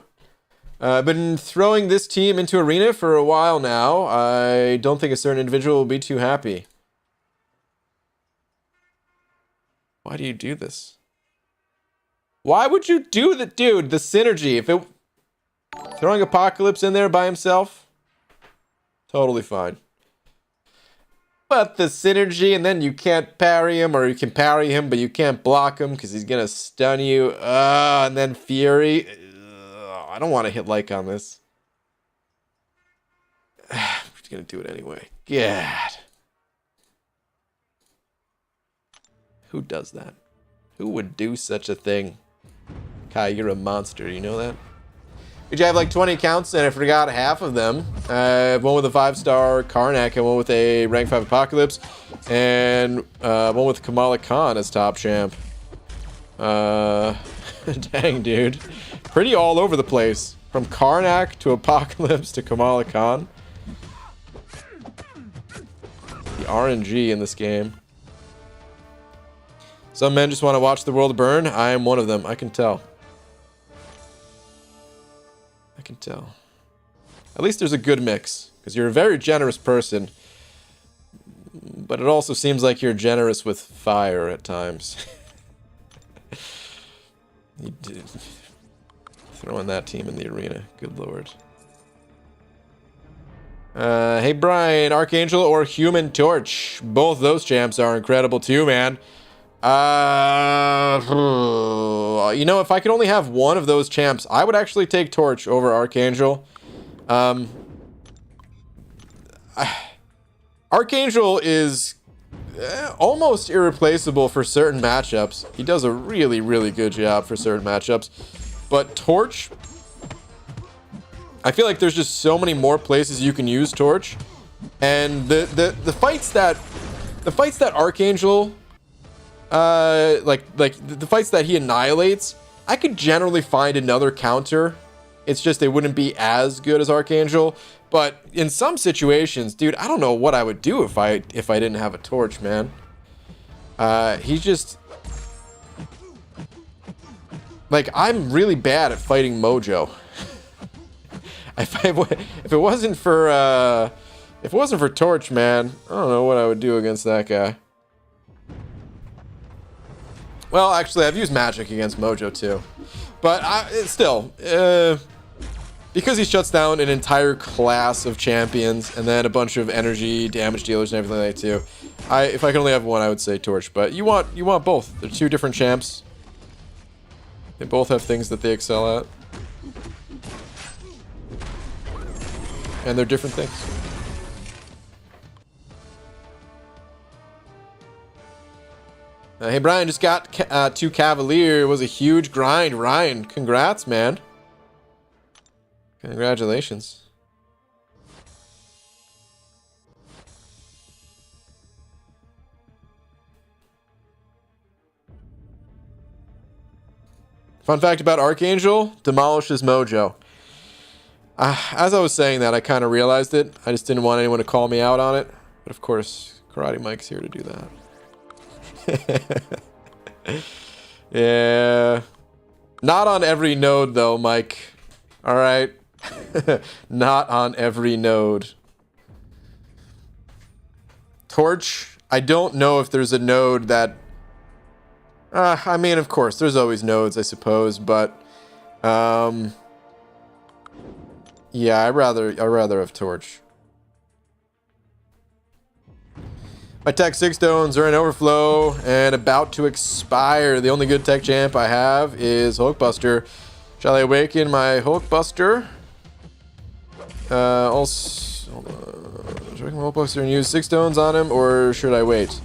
I've been throwing this team into Arena for a while now. I don't think a certain individual will be too happy. Why do you do this? Why would you do that, dude? The synergy. If it... Throwing Apocalypse in there by himself? Totally fine. But the synergy, and then you can't parry him, or you can parry him, but you can't block him because he's going to stun you. And then Fury. I don't want to hit like on this. I'm just going to do it anyway. God. Who does that? Who would do such a thing? Kai, you're a monster. You know that? Did you have like 20 accounts and I forgot half of them? One with a 5-star Karnak and one with a rank 5 Apocalypse. And one with Kamala Khan as top champ. Dang, dude. Pretty all over the place. From Karnak to Apocalypse to Kamala Khan. The RNG in this game. Some men just want to watch the world burn. I am one of them. I can tell. I can tell. At least there's a good mix. Because you're a very generous person. But it also seems like you're generous with fire at times. You did. Throwing that team in the arena. Good lord. Hey Brian, Archangel or Human Torch? Both those champs are incredible too, man. You know, if I could only have one of those champs, I would actually take Torch over Archangel. Archangel is almost irreplaceable for certain matchups. He does a really, really good job for certain matchups. But Torch, I feel like there's just so many more places you can use Torch. And the fights that Archangel like the fights that he annihilates, I could generally find another counter. It's just they wouldn't be as good as Archangel. But in some situations, dude, I don't know what I would do if I didn't have a Torch, man. He's just like, I'm really bad at fighting Mojo. If it wasn't for Torch, man, I don't know what I would do against that guy. Well, actually, I've used magic against Mojo too, but still, because he shuts down an entire class of champions and then a bunch of energy damage dealers and everything like that too. If I could only have one, I would say Torch. But you want both. They're two different champs. They both have things that they excel at, and they're different things. Hey Brian, just got to Cavalier. It was a huge grind. Ryan, congrats, man. Congratulations. Fun fact about Archangel, demolishes Mojo. As I was saying that, I kind of realized it. I just didn't want anyone to call me out on it. But of course, Karate Mike's here to do that. Yeah. Not on every node, though, Mike. All right? Not on every node. Torch, I don't know if there's a node that... I mean, of course, there's always nodes, I suppose, but... yeah, I'd rather have Torch. My tech 6 stones are in overflow and about to expire. The only good tech champ I have is Hulkbuster. Shall I awaken my Hulkbuster? Also, should I awaken my Hulkbuster and use 6 stones on him, or should I wait?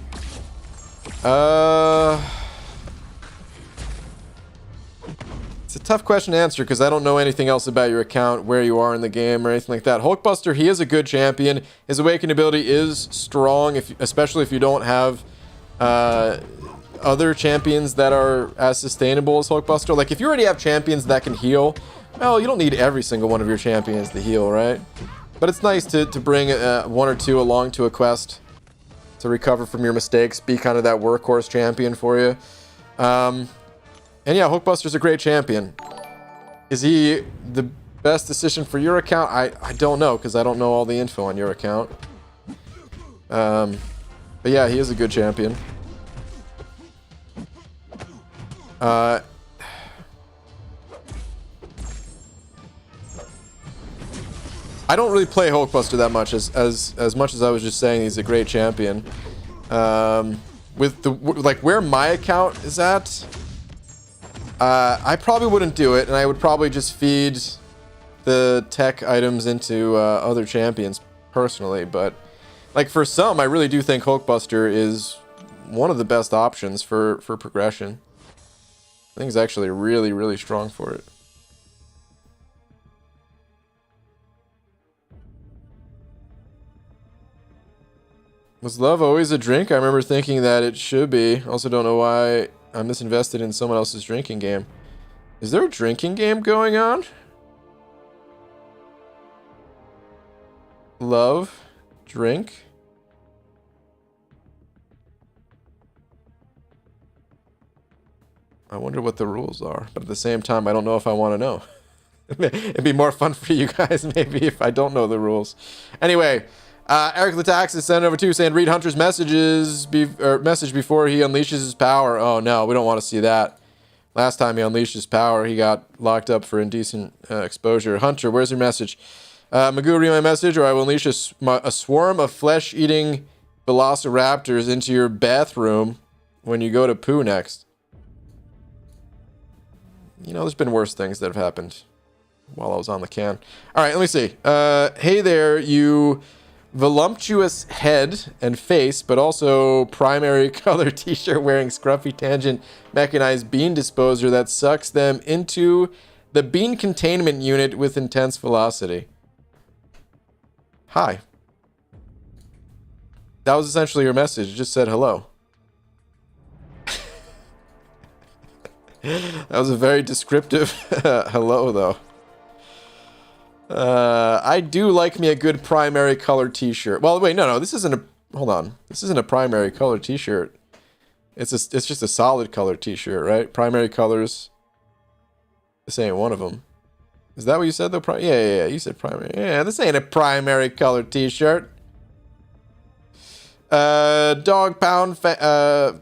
It's a tough question to answer because I don't know anything else about your account, where you are in the game, or anything like that. Hulkbuster, he is a good champion. His awakened ability is strong, especially if you don't have other champions that are as sustainable as Hulkbuster. Like, if you already have champions that can heal, well, you don't need every single one of your champions to heal, right? But it's nice to bring one or two along to a quest to recover from your mistakes, be kind of that workhorse champion for you. And yeah, Hulkbuster's a great champion. Is he the best decision for your account? I don't know, because I don't know all the info on your account. But yeah, he is a good champion. I don't really play Hulkbuster that much, as much as I was just saying he's a great champion. With the like where my account is at, I probably wouldn't do it, and I would probably just feed the tech items into other champions personally. But like for some, I really do think Hulkbuster is one of the best options for progression. I think he's actually really, really strong for it. Was love always a drink? I remember thinking that it should be. Also don't know why I'm misinvested in someone else's drinking game. Is there a drinking game going on? Love? Drink? I wonder what the rules are. But at the same time, I don't know if I want to know. It'd be more fun for you guys maybe if I don't know the rules. Anyway, Eric Latax is sent over to saying read Hunter's message before he unleashes his power. Oh no, we don't want to see that. Last time he unleashed his power, he got locked up for indecent exposure. Hunter, where's your message? Magoo, read my message, or I will unleash a swarm of flesh-eating velociraptors into your bathroom when you go to poo next. You know, there's been worse things that have happened while I was on the can. All right, let me see. Hey there, you voluptuous head and face, but also primary color t-shirt wearing scruffy tangent mechanized bean disposer that sucks them into the bean containment unit with intense velocity. Hi. That was essentially your message. It just said hello. That was a very descriptive hello, though. I do like me a good primary color t-shirt. Well, wait, no, this isn't a... Hold on. This isn't a primary color t-shirt. It's just a solid color t-shirt, right? Primary colors. This ain't one of them. Is that what you said, though? Yeah, you said primary. Yeah, this ain't a primary color t-shirt. Dog Pound Fanva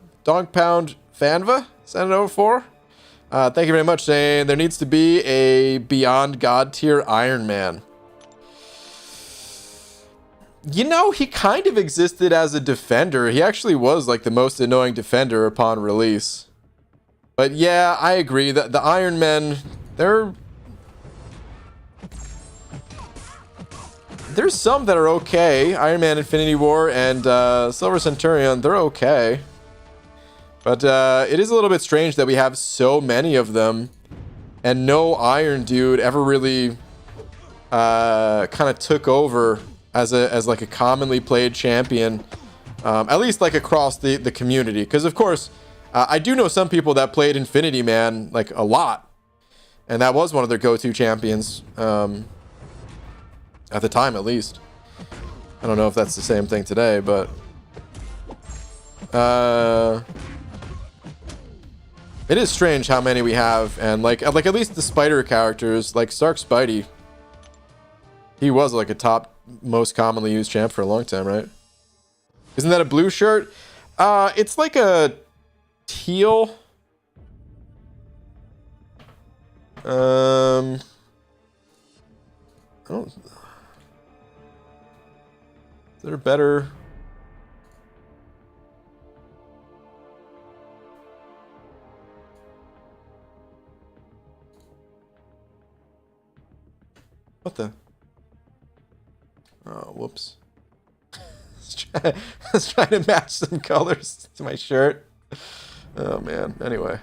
sent it over for. Thank you very much, saying there needs to be a Beyond God tier Iron Man. You know, he kind of existed as a defender. He actually was like the most annoying defender upon release. But yeah, I agree that the Iron Men, there's some that are okay. Iron Man Infinity War and Silver Centurion, they're okay. But it is a little bit strange that we have so many of them and no Iron Dude ever really kind of took over as like a commonly played champion, at least like across the community. Because of course, I do know some people that played Infinity Man like a lot, and that was one of their go-to champions at the time, at least. I don't know if that's the same thing today, but It is strange how many we have, and like at least the spider characters, like Stark Spidey. He was like a top most commonly used champ for a long time, right? Isn't that a blue shirt? It's like a teal. I don't. Is there better? What the? Oh, whoops. I was trying to match some colors to my shirt. Oh, man. Anyway.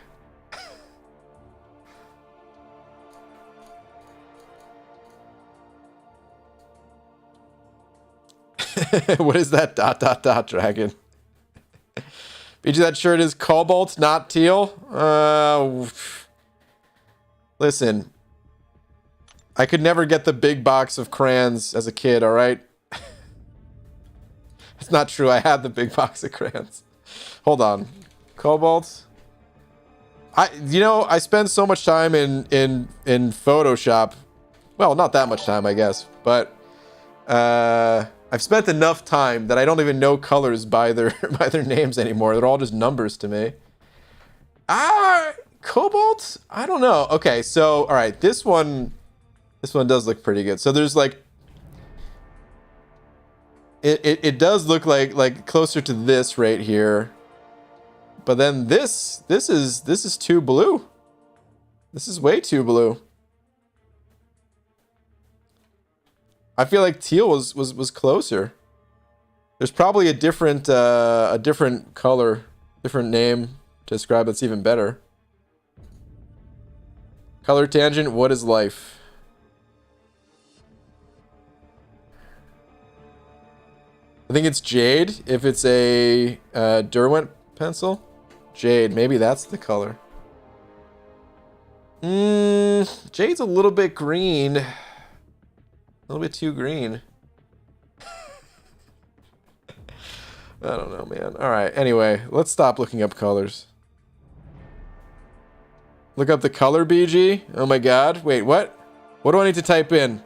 What is that dot dot dot dragon? BG, that shirt is cobalt, not teal. Listen. I could never get the big box of crayons as a kid, alright? It's not true. I had the big box of crayons. Hold on. Cobalt. I spend so much time in Photoshop. Well, not that much time, I guess. But I've spent enough time that I don't even know colors by their by their names anymore. They're all just numbers to me. Cobalt? I don't know. Okay, so all right, this one does look pretty good. So there's like it does look like closer to this right here. But then this is too blue. This is way too blue. I feel like teal was closer. There's probably a different color, different name to describe that's even better. Color tangent, what is life? I think it's jade if it's a Derwent pencil. Jade, maybe that's the color. Jade's a little bit green. A little bit too green. I don't know, man. All right, anyway, let's stop looking up colors. Look up the color, BG. Oh my god. Wait, what? What do I need to type in?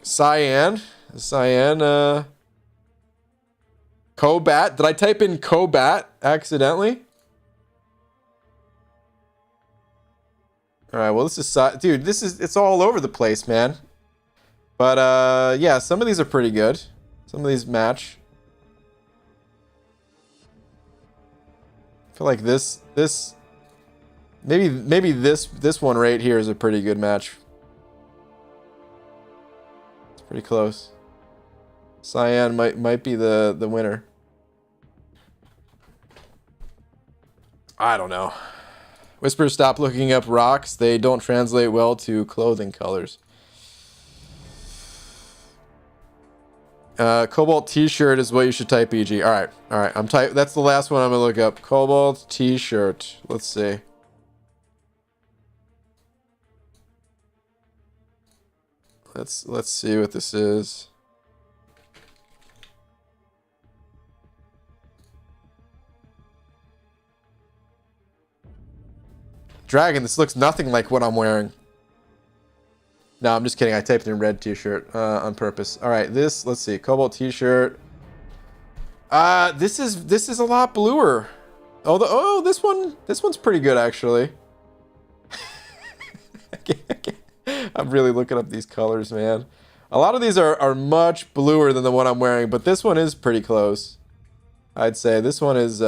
Cyan. Cyan, Cobat. Did I type in Cobat accidentally? Alright, well this is... Dude, it's all over the place, man. But, yeah, some of these are pretty good. Some of these match. I feel like this... Maybe this one right here is a pretty good match. It's pretty close. Cyan might be the winner. I don't know. Whisper, stop looking up rocks. They don't translate well to clothing colors. Cobalt t-shirt is what you should type, EG. All right. That's the last one I'm gonna look up. Cobalt t-shirt. Let's see. Let's see what this is. Dragon, this looks nothing like what I'm wearing. No, I'm just kidding. I typed in red t-shirt on purpose. All right, let's see. Cobalt t-shirt. This is a lot bluer. Oh, this one's pretty good actually. I'm really looking up these colors, man. A lot of these are much bluer than the one I'm wearing, but this one is pretty close. I'd say this one is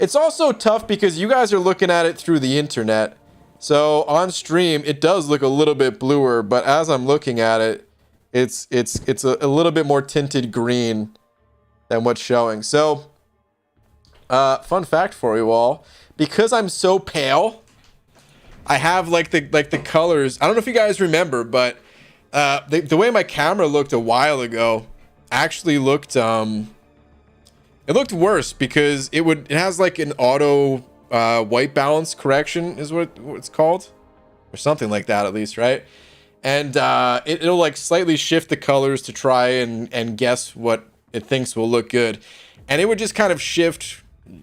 it's also tough because you guys are looking at it through the internet. So on stream, it does look a little bit bluer, but as I'm looking at it, it's a little bit more tinted green than what's showing. So, fun fact for you all, because I'm so pale, I have like the colors. I don't know if you guys remember, but the way my camera looked a while ago actually looked it looked worse because it has like an auto white balance correction is what it's called, or something like that at least, right? And it'll like slightly shift the colors to try and guess what it thinks will look good. And it would just kind of shift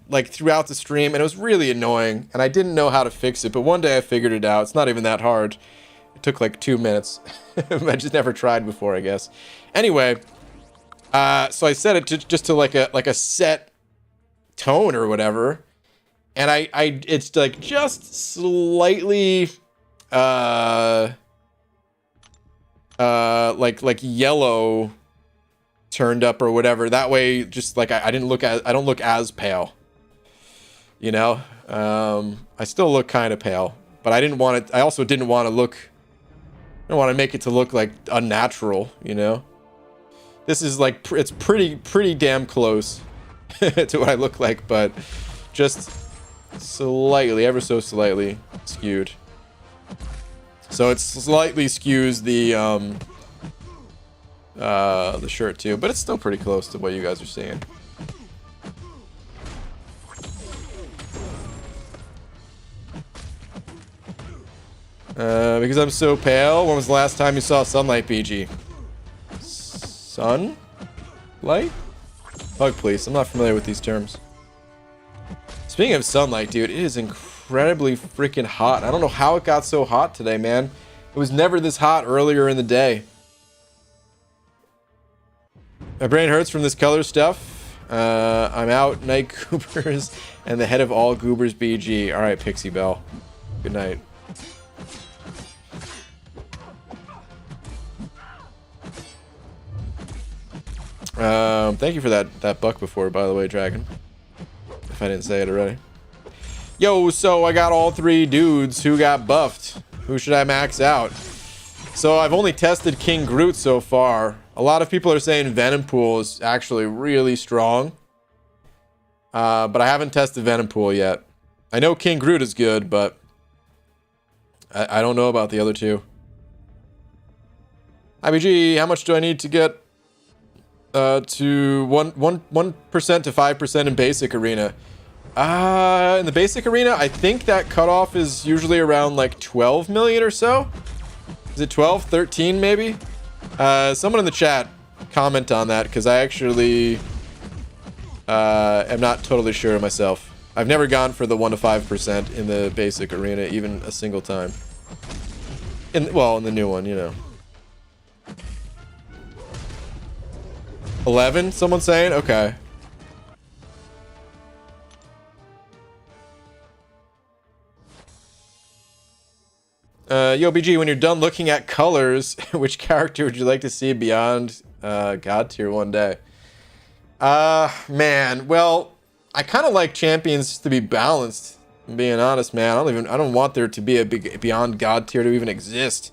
like throughout the stream, and it was really annoying, and I didn't know how to fix it, but one day I figured it out. It's not even that hard. It took like 2 minutes. I just never tried before, I guess. Anyway, so I set it to just to like a set tone or whatever, and it's like just slightly like yellow turned up or whatever. That way, just like I don't look as pale, you know. I still look kind of pale, but I didn't want it. I also didn't want to look. I don't want to make it to look like unnatural, you know. This is like it's pretty damn close to what I look like, but just slightly, ever so slightly skewed. So it slightly skews the shirt too, but it's still pretty close to what you guys are seeing. Because I'm so pale. When was the last time you saw sunlight, BG? Sunlight? Bug police. I'm not familiar with these terms. Speaking of sunlight, dude, it is incredibly freaking hot. I don't know how it got so hot today, man. It was never this hot earlier in the day. My brain hurts from this color stuff. I'm out, night goobers, and the head of all goobers, BG. All right, Pixie Belle. Good night. Thank you for that buck before, by the way, Dragon. If I didn't say it already. Yo, so I got all 3 dudes who got buffed. Who should I max out? So I've only tested King Groot so far. A lot of people are saying Venompool is actually really strong. But I haven't tested Venompool yet. I know King Groot is good, but I don't know about the other 2. IBG, how much do I need to get to 1% to 5% in basic arena? In the basic arena, I think that cutoff is usually around like 12 million or so. Is it 12, 13 maybe? Someone in the chat comment on that, because I actually am not totally sure myself. I've never gone for the 1 to 5% in the basic arena, even a single time. Well, in the new one, you know. 11, someone's saying? Okay. Yo, BG, when you're done looking at colors, which character would you like to see beyond God tier one day? Man, well, I kind of like champions to be balanced. I'm being honest, man. I don't want there to be a big beyond God tier to even exist.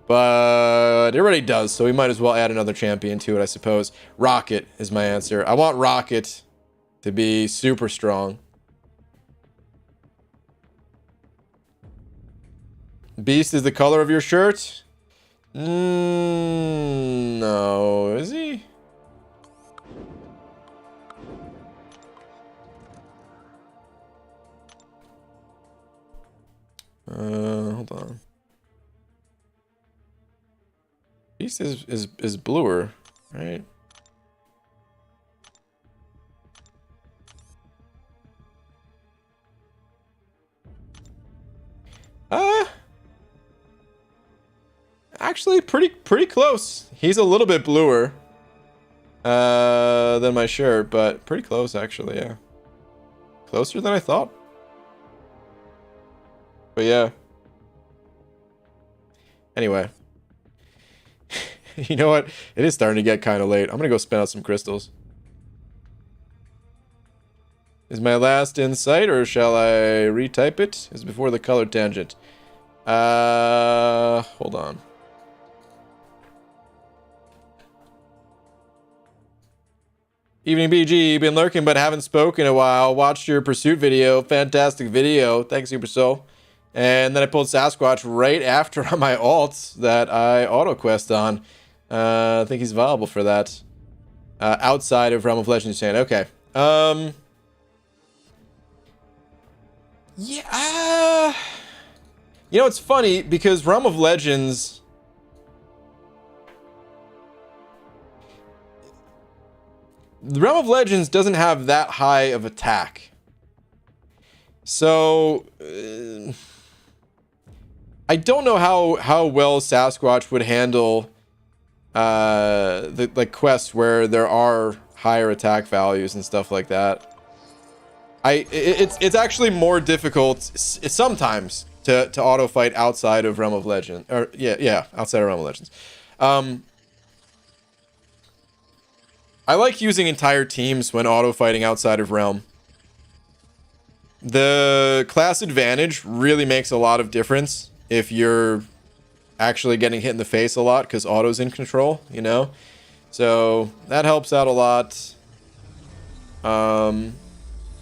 But it already does, so we might as well add another champion to it, I suppose. Rocket is my answer. I want Rocket to be super strong. Beast is the color of your shirt? No. Is he? Hold on. Beast is bluer, right? Actually pretty close. He's a little bit bluer than my shirt, but pretty close actually, yeah. Closer than I thought. But yeah. Anyway. You know what? It is starting to get kind of late. I'm gonna go spin out some crystals. Is my last in sight, or shall I retype it? It's before the color tangent. Hold on. Evening BG, been lurking but haven't spoken in a while. Watched your pursuit video, fantastic video. Thanks, Super Soul. And then I pulled Sasquatch right after on my alts that I auto quest on. I think he's viable for that. Outside of Realm of Legends, saying okay. Yeah. You know, it's funny because Realm of Legends The Realm of Legends doesn't have that high of attack. So I don't know how well Sasquatch would handle the quests where there are higher attack values and stuff like that. It's actually more difficult sometimes to auto fight outside of Realm of Legends, or outside of Realm of Legends. I like using entire teams when auto fighting outside of Realm. The class advantage really makes a lot of difference if you're actually getting hit in the face a lot because auto's in control, you know? So that helps out a lot.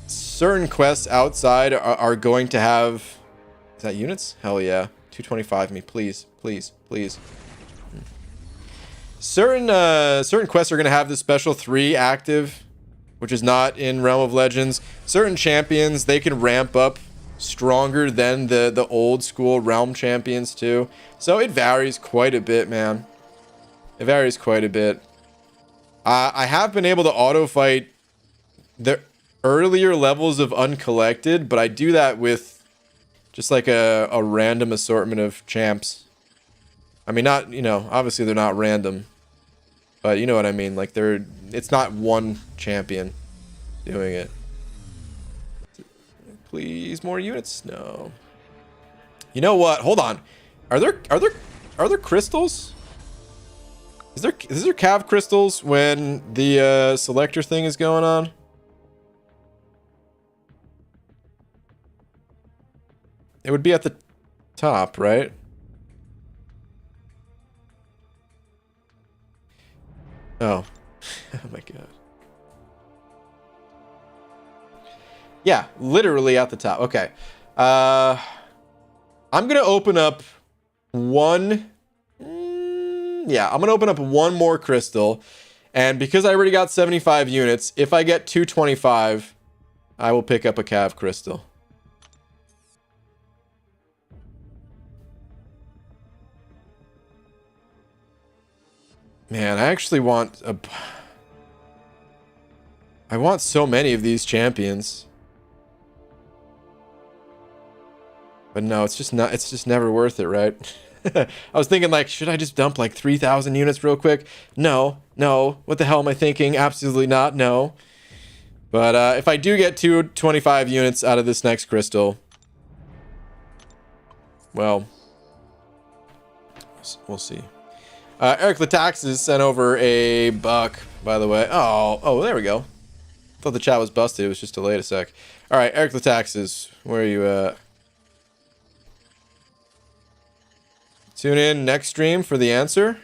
Certain quests outside are going to have... Is that units? Hell yeah. 225 me, please, please, please. Certain quests are going to have the special 3 active, which is not in Realm of Legends. Certain champions, they can ramp up stronger than the old school Realm champions too. So it varies quite a bit, man. It varies quite a bit. I have been able to auto fight the earlier levels of Uncollected, but I do that with just like a random assortment of champs. I mean, not, you know, obviously they're not random, but you know what I mean. Like it's not one champion doing it. Please, more units? No. You know what? Hold on. Are there crystals? Is there cav crystals when the selector thing is going on? It would be at the top, right? Oh. Oh my god. Yeah, literally at the top. Okay. I'm gonna open up one... yeah, I'm gonna open up one more crystal. And because I already got 75 units, if I get 225, I will pick up a cav crystal. Man, I actually want a... I want so many of these champions. But no, it's just not, it's just never worth it, right? I was thinking like, should I just dump like 3,000 units real quick? No, what the hell am I thinking? Absolutely not, no. But if I do get 225 units out of this next crystal, well, we'll see. Eric Lataxis sent over a buck, by the way. Oh, there we go. Thought the chat was busted. It was just delayed a sec. All right, Eric Lataxis, where are you at? Tune in next stream for the answer.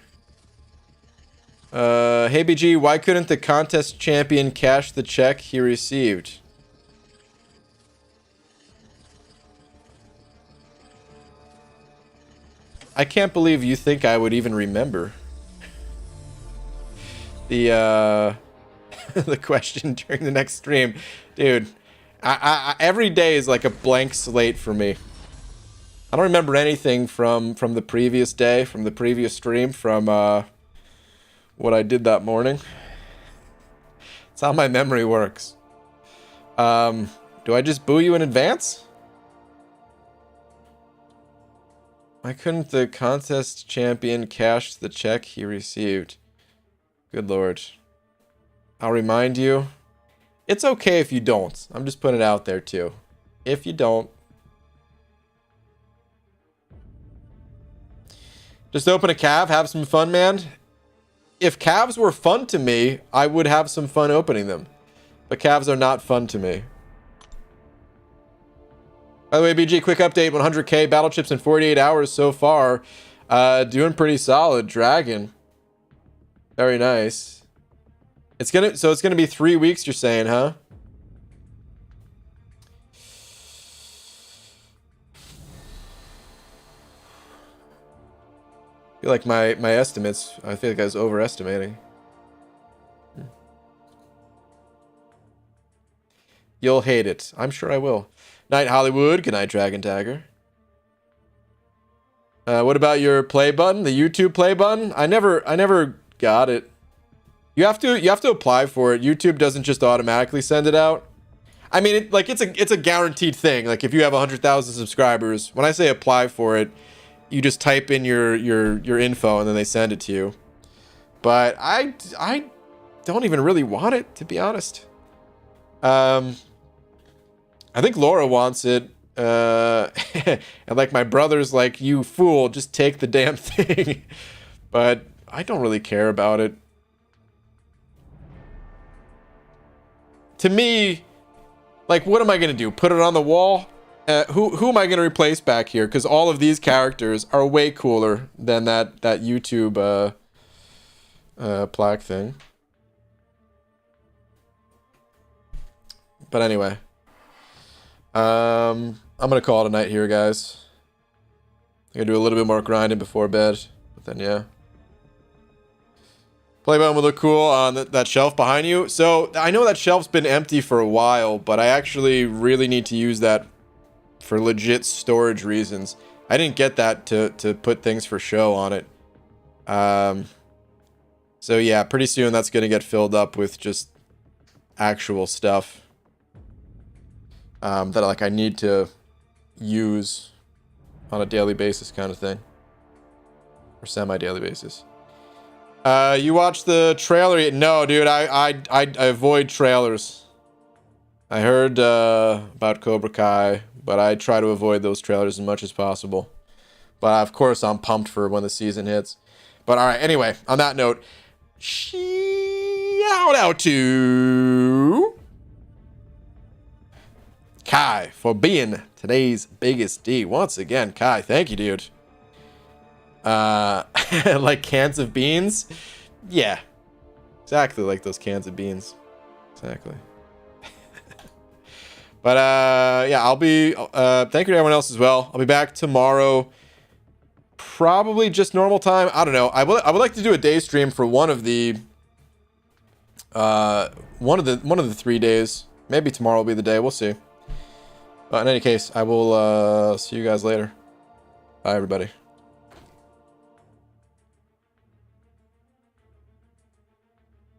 Hey BG, why couldn't the contest champion cash the check he received? I can't believe you think I would even remember the the question during the next stream. Dude, every day is like a blank slate for me. I don't remember anything from the previous day, from the previous stream, from what I did that morning. It's how my memory works. Do I just boo you in advance? Why couldn't the contest champion cash the check he received? Good lord. I'll remind you. It's okay if you don't. I'm just putting it out there too. If you don't. Just open a cav, have some fun, man. If calves were fun to me, I would have some fun opening them. But calves are not fun to me. By the way, BG, quick update, 100k battle chips in 48 hours so far. Doing pretty solid, Dragon. Very nice. It's gonna be 3 weeks, you're saying, huh? I feel like my estimates, I feel like I was overestimating. You'll hate it. I'm sure I will. Night Hollywood. Good night, Dragon Dagger. What about your play button? The YouTube play button? I never got it. You have to apply for it. YouTube doesn't just automatically send it out. I mean, it's a guaranteed thing. Like if you have 100,000 subscribers, when I say apply for it, you just type in your info and then they send it to you. But I don't even really want it, to be honest. I think Laura wants it. And like my brother's like, you fool, just take the damn thing. But I don't really care about it. To me, like, what am I gonna do? Put it on the wall? Who am I gonna replace back here? Because all of these characters are way cooler than that YouTube plaque thing. But anyway, I'm gonna call it a night here, guys. I'm gonna do a little bit more grinding before bed, but then yeah. Play button would look cool on that shelf behind you. So I know that shelf's been empty for a while, but I actually really need to use that for legit storage reasons. I didn't get that to put things for show on it. So yeah, pretty soon that's gonna get filled up with just actual stuff that like I need to use on a daily basis, kind of thing, or semi-daily basis. You watched the trailer? No, dude. I avoid trailers. I heard about Cobra Kai, but I try to avoid those trailers as much as possible. But of course, I'm pumped for when the season hits. But all right. Anyway, on that note, shout out to Kai for being today's biggest D. Once again, Kai, thank you, dude. Like cans of beans? Yeah. Exactly like those cans of beans. Exactly. But yeah, I'll be thank you to everyone else as well. I'll be back tomorrow. Probably just normal time. I don't know. I would like to do a day stream for one of the 3 days. Maybe tomorrow will be the day. We'll see. But in any case, I will see you guys later. Bye, everybody.